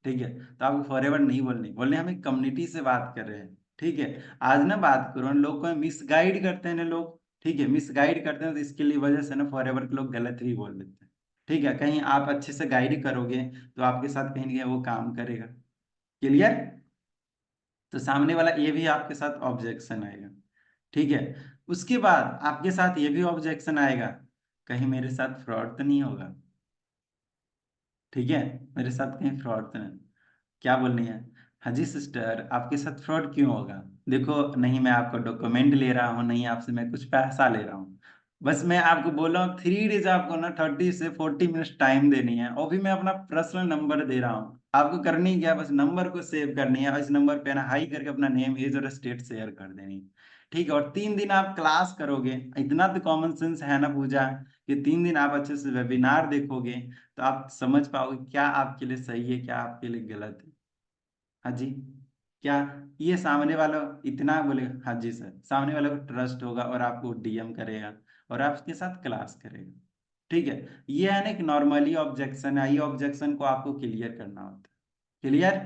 ठीक है, तो आपको फॉरएवर नहीं बोलनी, बोलने हम एक कम्युनिटी से बात कर रहे हैं। ठीक है, आज ना बात करो, उन लोग को मिसगाइड करते हैं ना लोग। ठीक है, मिसगाइड करते हैं, तो इसके लिए वजह से ना फॉरएवर के लोग गलत भी बोल देते हैं। ठीक है, कहीं आप अच्छे से गाइड करोगे तो आपके साथ कहीं ना कहीं वो काम करेगा। क्लियर? तो सामने वाला ये भी आपके साथ ऑब्जेक्शन आएगा। ठीक है, उसके बाद आपके साथ ये भी ऑब्जेक्शन आएगा, कहीं मेरे साथ फ्रॉड तो नहीं होगा? ठीक है, मेरे साथ कहीं फ्रॉड तो नहीं, क्या बोलनी है, हाँ जी सिस्टर आपके साथ फ्रॉड क्यों होगा? देखो, नहीं मैं आपको डॉक्यूमेंट ले रहा हूँ, नहीं आपसे मैं कुछ पैसा ले रहा हूँ, बस मैं आपको बोल रहा हूँ 3 डेज आपको ना 30 से 40 मिनट टाइम देनी है, और भी मैं अपना पर्सनल नंबर दे रहा हूँ, आपको करनी क्या, बस नंबर को सेव करनी है, इस नंबर पे ना हाई करके अपना नेम एज और स्टेट शेयर कर देनी है। ठीक है, और 3 दिन आप क्लास करोगे, इतना तो कॉमन सेंस है ना पूजा, कि 3 दिन आप अच्छे से वेबिनार देखोगे, तो आप समझ पाओगे क्या आपके लिए सही है, क्या आपके लिए गलत है। हाँ जी, क्या ये सामने वाला इतना बोले, हाँ जी सर, सामने वाले को ट्रस्ट होगा और आपको डीएम करेगा और आपके साथ क्लास करेगा। ठीक है, ये है ना एक नॉर्मली ऑब्जेक्शन है, ये ऑब्जेक्शन को आपको क्लियर करना होता है। क्लियर?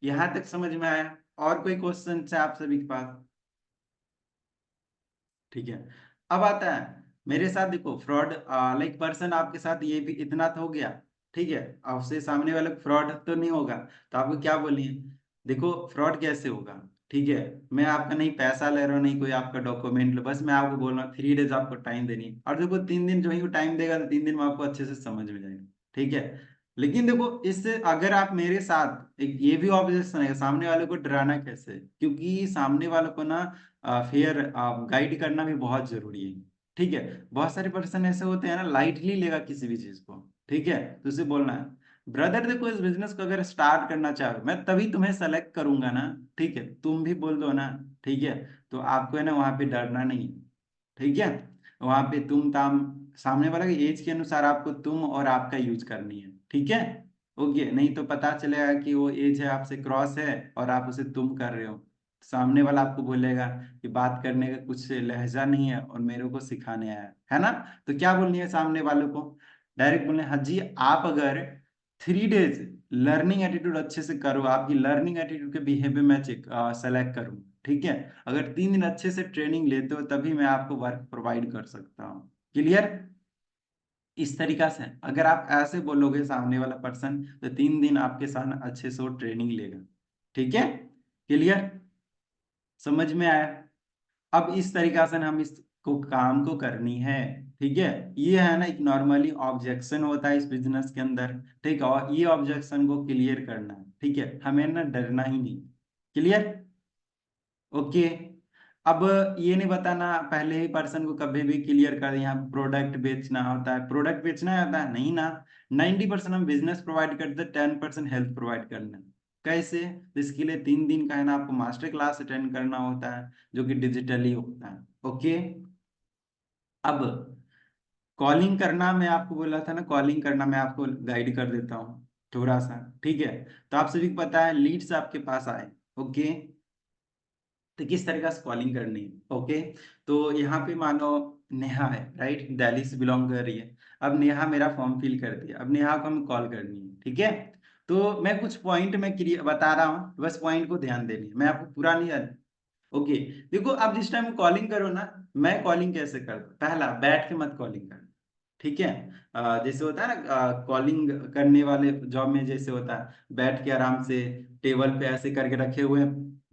यहाँ तक समझ में आया? और कोई क्वेश्चन है आप सभी के पास? ठीक है, अब आता है मेरे साथ, देखो फ्रॉड लाइक पर्सन आपके साथ, ये भी इतना तो हो गया। ठीक है, आपसे सामने वाला फ्रॉड तो नहीं होगा, तो आपको क्या बोलिए, देखो फ्रॉड कैसे होगा, ठीक है, मैं आपका नहीं पैसा ले रहा हूँ, नहीं कोई आपका डॉक्यूमेंट लो, बस मैं आपको बोल रहा हूँ 3 डेज आपको टाइम देनी है, और देखो 3 दिन जो ही टाइम देगा तो 3 दिन में आपको अच्छे से समझ में जाएगा, ठीक है। लेकिन देखो इससे अगर आप मेरे साथ एक ये भी ऑब्जेक्शन है, सामने वाले को डराना कैसे, क्योंकि सामने वाले को ना फेयर गाइड करना भी बहुत जरूरी है, ठीक है। बहुत सारे पर्सन ऐसे होते हैं ना, लाइटली लेगा किसी भी चीज को, ठीक है, तो उसे बोलना है ब्रदर देखो इस बिजनेस को अगर स्टार्ट करना चाहो मैं तभी तुम्हें सेलेक्ट करूंगा ना, ठीक है, तुम भी बोल दो ना, ठीक है, तो आपको है ना वहां पे डरना नहीं, ठीक है, वहां पे तुम ताम सामने वाला की एज के अनुसार आपको तुम और आपका यूज करनी है, ठीक है। ओके, नहीं तो पता चलेगा कि वो एज है आपसे क्रॉस है और आप उसे तुम कर रहे हो, सामने वाला आपको बोलेगा कि बात करने का कुछ लहजा नहीं है और मेरे को सिखाने आया है ना। तो क्या बोलनी है सामने वालों को, डायरेक्ट बोलने हाँ जी आप अगर 3 डेज लर्निंग एटीट्यूड अच्छे से करो, आपकी लर्निंग एटीट्यूड के बिहेवियर में चेक सेलेक्ट करूँ, ठीक है, अगर 3 दिन अच्छे से ट्रेनिंग लेते हो तभी मैं आपको वर्क प्रोवाइड कर सकता हूँ, क्लियर। इस तरीका से अगर आप ऐसे बोलोगे सामने वाला पर्सन तो 3 दिन आपके साथ अच्छे से वो ट्रेनिंग लेगा, ठीक है, क्लियर, समझ में आया। अब इस तरीका से हम इसको काम को करनी है, ठीक है, ये है ना एक नॉर्मली ऑब्जेक्शन होता है इस बिजनेस के अंदर, ठीक है, और ये ऑब्जेक्शन को क्लियर करना है, ठीक है, हमें ना डरना ही नहीं, क्लियर, ओके। अब ये नहीं बताना पहले ही पर्सन को, कभी भी क्लियर कर दिया प्रोडक्ट बेचना होता है, प्रोडक्ट बेचना होता है नहीं ना, 90% हम बिजनेस प्रोवाइड करते हैं, 10% हेल्थ प्रोवाइड करना है। कैसे, तो इसके लिए 3 दिन का है ना आपको मास्टर क्लास अटेंड करना होता है जो कि डिजिटली होता है, ओके। अब कॉलिंग करना मैं आपको बोला था ना, कॉलिंग करना मैं आपको गाइड कर देता हूँ थोड़ा सा, ठीक है। तो आप सभी को पता है लीड्स आपके पास आए, ओके, तो किस तरीके से कॉलिंग करनी है, ओके। तो यहाँ पे मानो नेहा है, राइट, दिल्ली से बिलोंग कर रही है, अब नेहा मेरा फॉर्म फिल कर दिया, अब नेहा को हमें कॉल करनी है, ठीक है। तो मैं कुछ पॉइंट में बता रहा हूँ, बस पॉइंट को ध्यान देनी है, मैं आपको पूरा नहीं, ओके। देखो आप जिस टाइम कॉलिंग करो ना, मैं कॉलिंग कैसे करता, पहला बैठ के मत कॉलिंग करना, ठीक है, जैसे होता है ना कॉलिंग करने वाले जॉब में जैसे होता है बैठ के आराम से टेबल पे ऐसे करके रखे हुए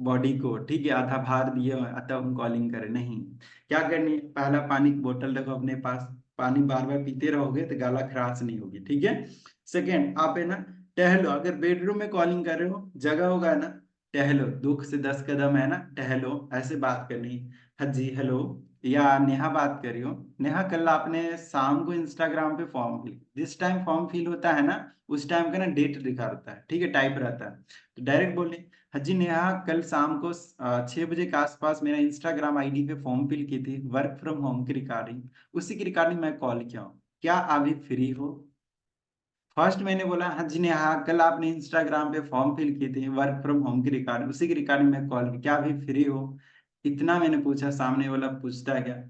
बॉडी को, ठीक है, आधा भार दिए हुए तब हम कॉलिंग करें, नहीं, क्या करनी है, पहला पानी की बोतल रखो अपने पास, पानी बार बार पीते रहोगे तो गला खराश नहीं होगी, ठीक है। सेकेंड, आप है ना टहलो, अगर बेडरूम में कॉलिंग कर रहे हो जगह होगा ना, टहलो, 2 से 10 कदम है ना टहलो, ऐसे बात करनी, हाँ जी हेलो, या नेहा बात कर रही हो, नेहा कल आपने शाम को इंस्टाग्राम पे फॉर्म फिल, जिस टाइम फॉर्म फिल होता है ना उस टाइम का ना डेट लिखा रहता है, ठीक है, टाइप रहता है, तो डायरेक्ट बोले हाँ जी नेहा कल शाम को 6 बजे के आसपास मेरा इंस्टाग्राम आईडी पे फॉर्म फिल की थी वर्क फ्रॉम होम की रिगार्डिंग, उसी की रिगार्डिंग मैं कॉल किया हूँ, क्या अभी फ्री हो। फर्स्ट मैंने बोला हाँ जी नेहा कल आपने इंस्टाग्राम पे फॉर्म फिल किए थे वर्क फ्रॉम होम की रिकॉर्डिंग, उसी की रिकॉर्डिंग में कॉल की, क्या अभी फ्री हो, इतना मैंने पूछा, सामने वाला पूछता है क्या,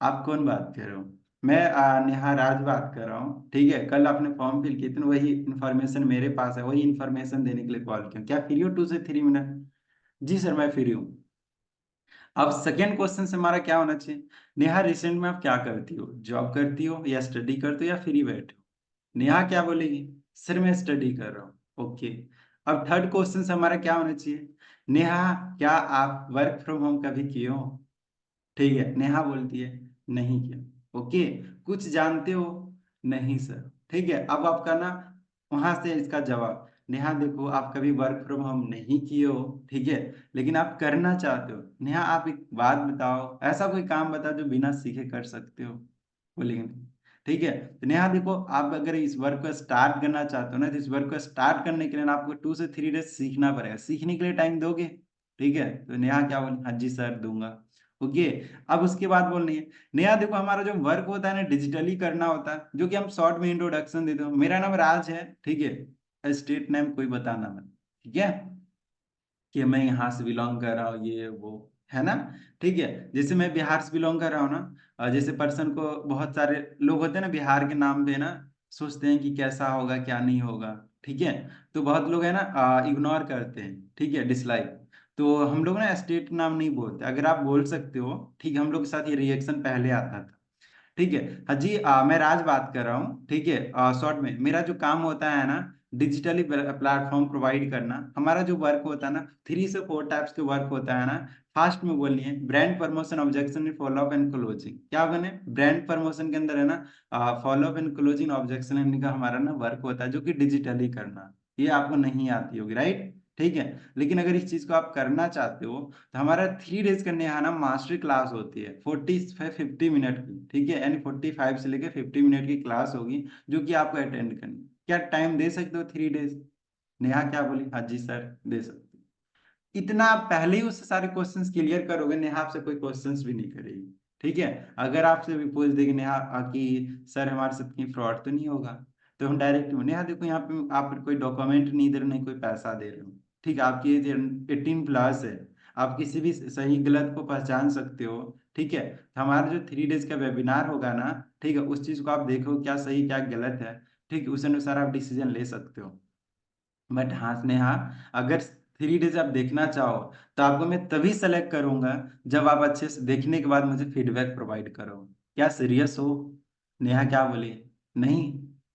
आप कौन बात कर रहे हो, मैं नेहा राज बात कर रहा हूँ, ठीक है, कल आपने फॉर्म फिल किए थे, वही इन्फॉर्मेशन मेरे पास है, वही इन्फॉर्मेशन देने के लिए कॉल किया, क्या फ्री हो 2 से 3 मिनट, जी सर मैं फ्री हूँ। अब सेकेंड क्वेश्चन से हमारा क्या होना चाहिए, नेहा रिसेंट में आप क्या करती हो, जॉब करती हो या स्टडी करती हो या फ्री बैठे हो, नेहा क्या बोलेगी, सर मैं स्टडी कर रहा हूँ, ओके। अब थर्ड क्वेश्चन से हमारा क्या होना चाहिए, नेहा क्या आप वर्क फ्रॉम होम कभी किए हो, ठीक है, नेहा बोलती है नहीं किया, ओके, कुछ जानते हो, नहीं सर, ठीक है। अब आपका ना वहां से इसका जवाब, नेहा देखो आप कभी वर्क फ्रॉम होम नहीं किए हो, ठीक है, लेकिन आप करना चाहते हो, नेहा आप एक बात बताओ, ऐसा कोई काम बताओ जो बिना सीखे कर सकते हो, बोलेंगे नहीं, ठीक है। तो नेहा देखो आप अगर इस वर्क को स्टार्ट करना चाहते हो ना, तो इस वर्क को स्टार्ट करने के लिए ना आपको 2 से 3 डेज सीखना पड़ेगा, सीखने के लिए टाइम दोगे, ठीक है, तो नेहा क्या बोली, हाँ जी सर दूंगा, ओके। अब उसके बाद बोलनी है, नेहा देखो हमारा जो वर्क होता है ना डिजिटली करना होता है, जो कि हम शॉर्ट में इंट्रोडक्शन देते हो, मेरा नाम राज है, ठीक है, स्टेट नेम कोई बताना मत, ठीक है, कि मैं यहाँ से बिलोंग कर रहा हूँ ये वो, है ना, ठीक है, जैसे मैं बिहार से बिलोंग कर रहा हूँ ना, जैसे पर्सन को बहुत सारे लोग होते हैं ना बिहार के नाम पे ना सोचते हैं कि कैसा होगा क्या नहीं होगा, ठीक है, तो बहुत लोग है ना इग्नोर करते हैं, ठीक है, डिसलाइक, तो हम लोग ना स्टेट नाम नहीं बोलते, अगर आप बोल सकते हो, ठीक है, हम लोग के साथ ये रिएक्शन पहले आता था, ठीक है। हाँ जी, मैं राज बात कर रहा हूँ। ठीक है, शॉर्ट में मेरा जो काम होता है ना, डिजिटली प्लेटफॉर्म प्रोवाइड करना। हमारा जो वर्क होता है ना, 3 से 4 टाइप्स के वर्क होता है ना। फास्ट में बोलिए, brand promotion, objection, follow up and closing. क्या बने, ब्रांड प्रमोशन के अंदर है ना, follow up and closing, objection का हमारा ना वर्क होता है, जो कि डिजिटली करना। ये आपको नहीं आती होगी, राइट? ठीक है। लेकिन अगर इस चीज को आप करना चाहते हो, तो हमारा 3 डेज का नेहा ना मास्टर क्लास होती है, 50 मिनट की। ठीक है, यानी 45 से लेकर 50 मिनट की क्लास होगी, जो कि आपको अटेंड करनी है। क्या टाइम दे सकते हो 3 डेज? नेहा क्या बोली? हाँ जी सर, दे सकते हो। इतना आप पहले ही उससे सारे क्वेश्चंस क्लियर करोगे, नेहा आपसे कोई क्वेश्चंस भी नहीं करेगी। ठीक है। अगर आपसे भी पूछ देगी नेहा कि सर हमारे साथ कहीं फ्रॉड तो नहीं होगा, तो हम डायरेक्ट, नेहा देखो यहाँ पे आप कोई डॉक्यूमेंट नहीं दे रहे, नहीं कोई पैसा दे रहे हो। ठीक है, आपकी एज 18+ है, आप किसी भी सही गलत को पहचान सकते हो। ठीक है, हमारा जो 3 डेज का वेबिनार होगा ना, ठीक है, उस चीज को आप देखो क्या सही क्या गलत है। ठीक है, उस अनुसार आप डिसीजन ले सकते हो। बट हाँ नेहा, अगर 3 डेज आप देखना चाहो, तो आपको मैं तभी सेलेक्ट करूंगा जब आप अच्छे से देखने के बाद मुझे फीडबैक प्रोवाइड करो। क्या सीरियस हो? नेहा क्या बोली? नहीं,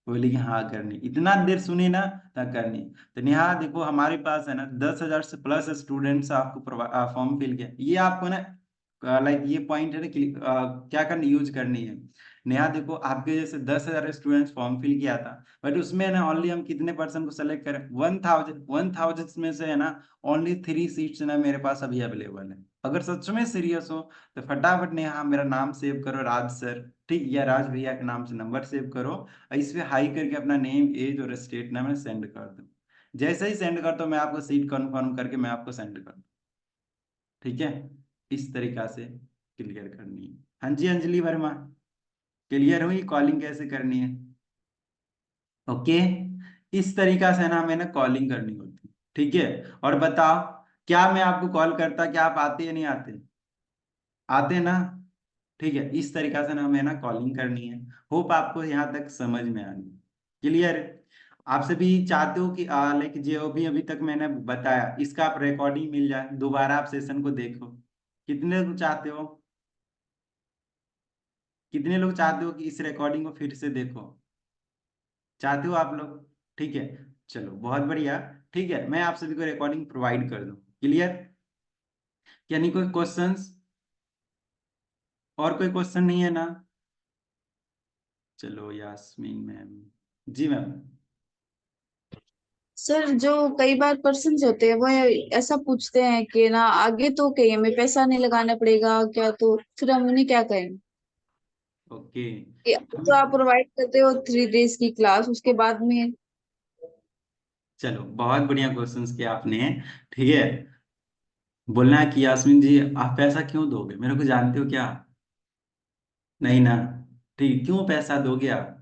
बोली कि हाँ करनी। इतना देर सुनी ना, तब करनी। तो नेहा देखो, हमारे पास है ना 10,000 से प्लस स्टूडेंट्स आपको फॉर्म फिल किया। ये आपको ना लाइक ये पॉइंट है ना कि क्या करनी, यूज करनी है। नेहा देखो, आपके जैसे 10,000 स्टूडेंट्स फॉर्म फिल किया था, बट उसमें ना ओनली हम कितने पर्सन को सेलेक्ट करें? 1,000 में से है ना, ओनली 3 सीट्स ना मेरे पास अभी अवेलेबल है। अगर सच में सीरियस हो, तो फटाफट नेहा मेरा नाम सेव करो, राज सर, ठीक, या राज भैया के नाम से नंबर सेव करो, और इस पे हाई करके अपना नेम, एज और स्टेट नाम सेंड कर दो। जैसे ही सेंड कर दो, मैं आपको सीट कन्फर्म करके मैं आपको सेंड कर दूँ। ठीक है, इस तरीका से क्लियर करनी है। हाँ जी अंजलि वर्मा, क्लियर हुई कॉलिंग कैसे करनी है? ओके, इस तरीका से ना हमें ना कॉलिंग करनी होती है। ठीक है, और बताओ, क्या मैं आपको कॉल करता, क्या आप आते या नहीं आते? आते ना? ठीक है, इस तरीका से ना हमें ना कॉलिंग करनी है। होप आपको यहाँ तक समझ में आ गई, क्लियर? आपसे भी चाहते हो कि लाइक जो भी अभी तक मैंने बताया, इसका आप रिकॉर्डिंग मिल जाए, दोबारा आप सेशन को देखो। कितने लोग चाहते हो? कितने लोग चाहते हो कि इस रिकॉर्डिंग को फिर से देखो? चाहते हो आप लोग? ठीक है, चलो बहुत बढ़िया। ठीक है, मैं आप सभी को रिकॉर्डिंग प्रोवाइड कर दूं, क्लियर? यानी कोई क्वेश्चंस? और कोई क्वेश्चन नहीं है ना? चलो यास्मीन मैम, जी मैम। सर जो कई बार पर्सन होते हैं वो ऐसा पूछते हैं कि ना आगे तो कहीं हमें पैसा नहीं लगाना पड़ेगा क्या, तो फिर हम उन्हें क्या कहें ओके, कि तो आप प्रोवाइड करते हो 3 डेज की क्लास, उसके बाद में चलो बहुत बढ़िया क्वेश्चंस किया आपने। ठीक है, बोलना है कि यास्मीन जी आप पैसा क्यों दोगे, मेरे को जानते हो क्या? नहीं ना? ठीक, क्यों पैसा दोगे आप?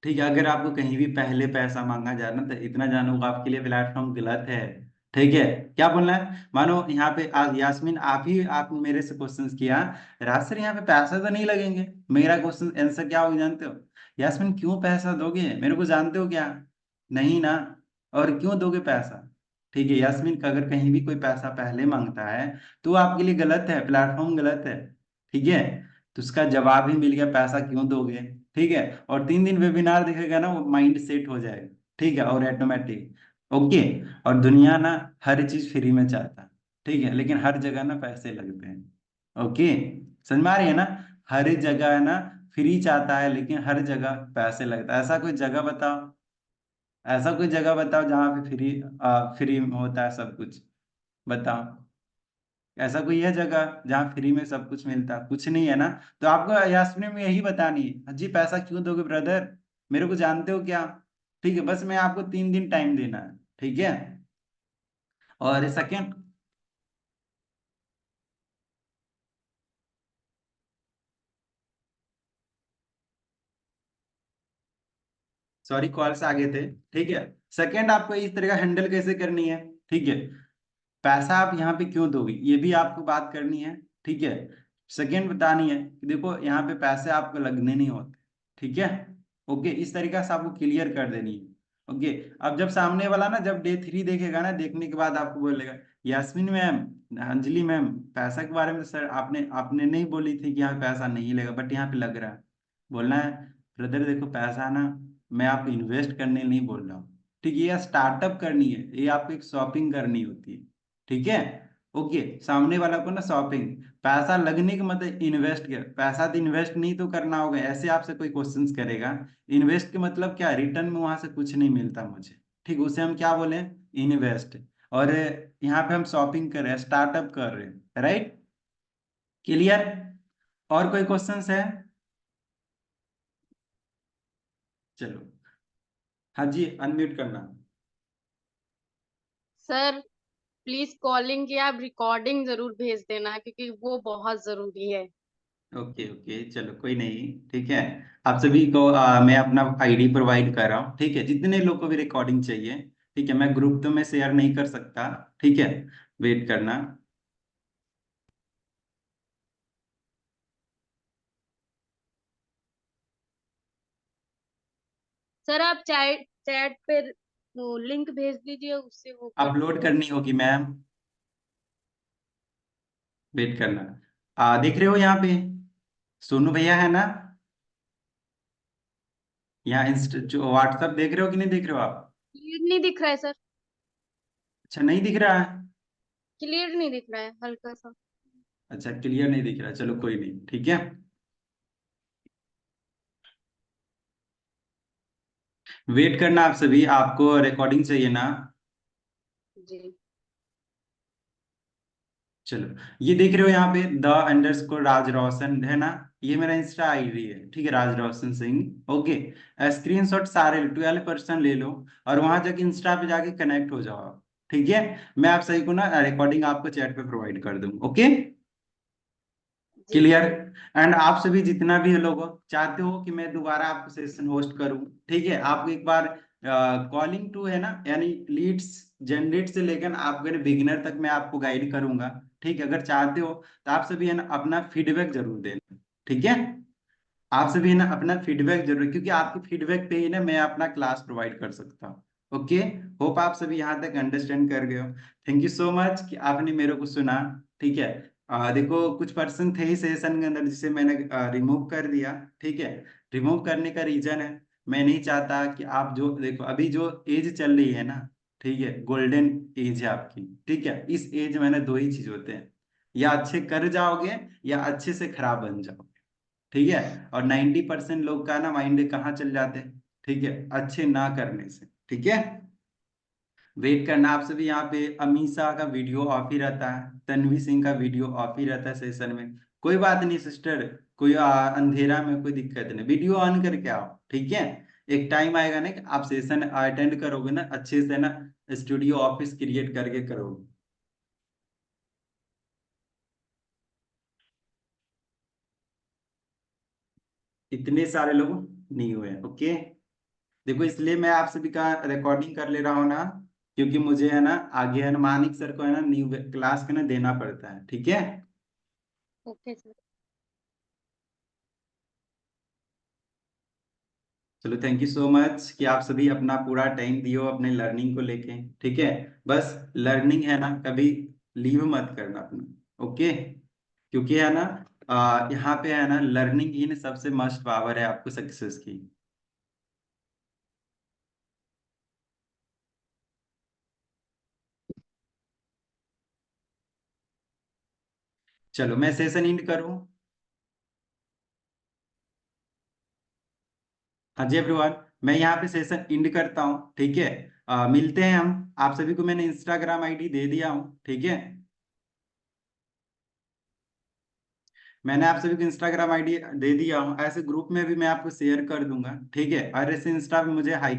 ठीक है, अगर आपको कहीं भी पहले पैसा मांगा जाए ना, तो इतना जानो आपके लिए प्लेटफॉर्म गलत है। ठीक है, क्या बोलना है? मानो यहाँ पे यास्मीन आप मेरे से क्वेश्चंस किया, राज सर यहाँ पे पैसा तो नहीं लगेंगे। मेरा क्वेश्चन आंसर क्या होगा जानते हो? यास्मीन क्यों पैसा दोगे, मेरे को जानते हो क्या? नहीं ना? और क्यों दोगे पैसा? ठीक है, यास्मीन का अगर कहीं भी कोई पैसा पहले मांगता है, तो वो आपके लिए गलत है, प्लेटफॉर्म गलत है। ठीक है, तो उसका जवाब ही मिल गया, पैसा क्यों दोगे। ठीक है, और 3 दिन वेबिनार देखेगा ना, वो माइंड सेट हो जाएगा। ठीक है, और ऑटोमेटिक। ओके, और दुनिया ना हर चीज फ्री में चाहता है। ठीक है, लेकिन हर जगह ना पैसे लगते हैं। ओके, समझ में आ रही है ना? हर जगह है ना फ्री चाहता है, लेकिन हर जगह पैसे लगता है। ऐसा कोई जगह बताओ, ऐसा कोई जगह बताओ जहाँ पे फ्री होता है सब कुछ, बताओ। ऐसा कोई है जगह जहाँ फ्री में सब कुछ मिलता? कुछ नहीं है ना? तो आपको यास्मीन में यही बतानी है, हाँ जी पैसा क्यों दोगे ब्रदर, मेरे को जानते हो क्या? ठीक है, बस मैं आपको 3 दिन टाइम देना है। ठीक है, और सेकेंड, सॉरी कॉल से आगे थे। ठीक है, सेकेंड, आपको इस तरह का हैंडल कैसे करनी है? ठीक है, पैसा आप यहाँ पे क्यों दोगे, ये भी आपको बात करनी है। ठीक है, सेकेंड बतानी है कि देखो यहाँ पे पैसे आपको लगने नहीं होते। ठीक है, ओके, इस तरीका से आपको क्लियर कर देनी है। ओके, अब जब सामने वाला ना जब डे 3 देखेगा ना, देखने के बाद आपको बोलेगा यास्मीन मैम, अंजलि मैम, पैसा के बारे में तो सर आपने आपने नहीं बोली थी कि यहाँ पैसा नहीं लगेगा, बट यहाँ पे लग रहा है। बोलना है ब्रदर देखो पैसा ना, मैं आपको इन्वेस्ट करने नहीं बोल रहा हूँ, ठीक है, ये स्टार्टअप करनी है, ये आपको एक शॉपिंग करनी होती है, ठीक है। ओके, सामने वाला को ना शॉपिंग, पैसा लगने का मतलब इन्वेस्ट कर, पैसा तो इन्वेस्ट नहीं तो करना होगा, ऐसे आपसे कोई क्वेश्चंस करेगा, इन्वेस्ट के मतलब क्या, रिटर्न में वहां से कुछ नहीं मिलता मुझे, ठीक, उसे हम क्या बोले, इन्वेस्ट। और यहाँ पे हम शॉपिंग कर रहे हैं, स्टार्टअप कर रहे हैं, राइट, क्लियर। और कोई क्वेश्चंस है? चलो, हाँ जी, अनम्यूट करना। सर प्लीज कॉलिंग की आप रिकॉर्डिंग जरूर भेज देना, क्योंकि वो बहुत जरूरी है। ओके ओके, चलो कोई नहीं, ठीक है। आप सभी को मैं अपना आईडी प्रोवाइड कर रहा हूँ, ठीक है, जितने लोग को भी रिकॉर्डिंग चाहिए, ठीक है, मैं ग्रुप तो में शेयर नहीं कर सकता, ठीक है, वेट करना। सर आप चैट चैट पे लिंक भेज दीजिए, उससे वो कर अपलोड देंगे। करनी होगी मैम, वेट करना। देख रहे हो यहाँ पे सोनू भैया है ना, यहाँ इंस्ट जो व्हाट्सएप देख रहे हो कि नहीं देख रहे हो आप? क्लियर नहीं दिख रहा है सर, अच्छा, नहीं दिख रहा है? क्लियर नहीं दिख रहा है, हल्का सा। अच्छा, क्लियर नहीं दिख रहा, चलो कोई नहीं, ठीक है, वेट करना आप सभी, आपको रिकॉर्डिंग चाहिए ना। जी। चलो, ये देख रहे हो यहाँ पे द अंडरस्कोर राज रोशन है ना, ये मेरा इंस्टा आईडी है, ठीक है, राज रोशन सिंह, ओके। स्क्रीनशॉट सारे 12% ले लो, और वहां जाके इंस्टा पे जाके कनेक्ट हो जाओ आप, ठीक है। मैं आप सही को ना रिकॉर्डिंग आपको चैट पे प्रोवाइड कर दूंगा, ओके, जी क्लियर। सर। एंड आप सभी जितना भी लोग चाहते हो कि मैं दोबारा आपको सेशन होस्ट करूं, ठीक है, आपको एक बार कॉलिंग टू है ना, यानी लीड्स जनरेट से लेकर आपके बिगिनर तक मैं आपको गाइड करूंगा, ठीक है, अगर चाहते हो तो आप सभी है ना अपना फीडबैक जरूर देना, ठीक है, आप सभी है ना अपना फीडबैक जरूर, क्योंकि आपके फीडबैक पे ही ना मैं अपना क्लास प्रोवाइड कर सकता हूँ, ओके। होप आप सभी यहाँ तक अंडरस्टैंड कर गए हो। थैंक यू सो मच कि आपने मेरे को सुना, ठीक है। देखो कुछ पर्सन थे ही सेशन के अंदर जिसे मैंने रिमूव कर दिया, ठीक है। रिमूव करने का रीजन है, मैं नहीं चाहता कि आप जो देखो अभी जो एज चल रही है ना, ठीक है, गोल्डन एज है आपकी, ठीक है, इस एज में ना दो ही चीज होते हैं, या अच्छे कर जाओगे या अच्छे से खराब बन जाओगे, ठीक है। और 90% लोग का ना माइंड कहाँ चल जाते हैं, ठीक है, अच्छे ना करने से, ठीक है। वेट करना आप सभी, यहाँ पे अमीषा का वीडियो ऑफ ही रहता है, तन्वी सिंह का वीडियो ऑफ ही रहता है सेशन में, कोई बात नहीं सिस्टर, कोई अंधेरा में कोई दिक्कत नहीं, वीडियो ऑन करके आओ, ठीक है। एक टाइम आएगा ना कि आप सेशन अटेंड करोगे ना अच्छे से ना, स्टूडियो ऑफिस क्रिएट करके करोगे। इतने सारे लोग नहीं हुए, ओके। देखो इसलिए मैं आप सभी का रिकॉर्डिंग कर ले रहा हूँ ना, क्योंकि मुझे है ना आगे है ना मानिक सर को है ना न्यू क्लास का ना देना पड़ता है, ठीक है। Okay sir. चलो, थैंक यू सो मच कि आप सभी अपना पूरा टाइम दियो अपने लर्निंग को लेके, ठीक है। बस लर्निंग है ना कभी लीव मत करना अपना, ओके, क्योंकि है ना यहाँ पे है ना लर्निंग ही ना सबसे मस्ट पावर है आपको सक्सेस की। चलो मैं सेशन एंड करूँ? हाँ जी एवरीवन, मैं यहाँ पे सेशन एंड करता हूँ, ठीक है। मिलते हैं हम, आप सभी को मैंने इंस्टाग्राम आईडी दे दिया हूँ, ठीक है, मैंने आप सभी को इंस्टाग्राम आईडी दे दिया हूँ, ऐसे ग्रुप में भी मैं आपको शेयर कर दूंगा, ठीक है, और ऐसे इंस्टा पे मुझे हाई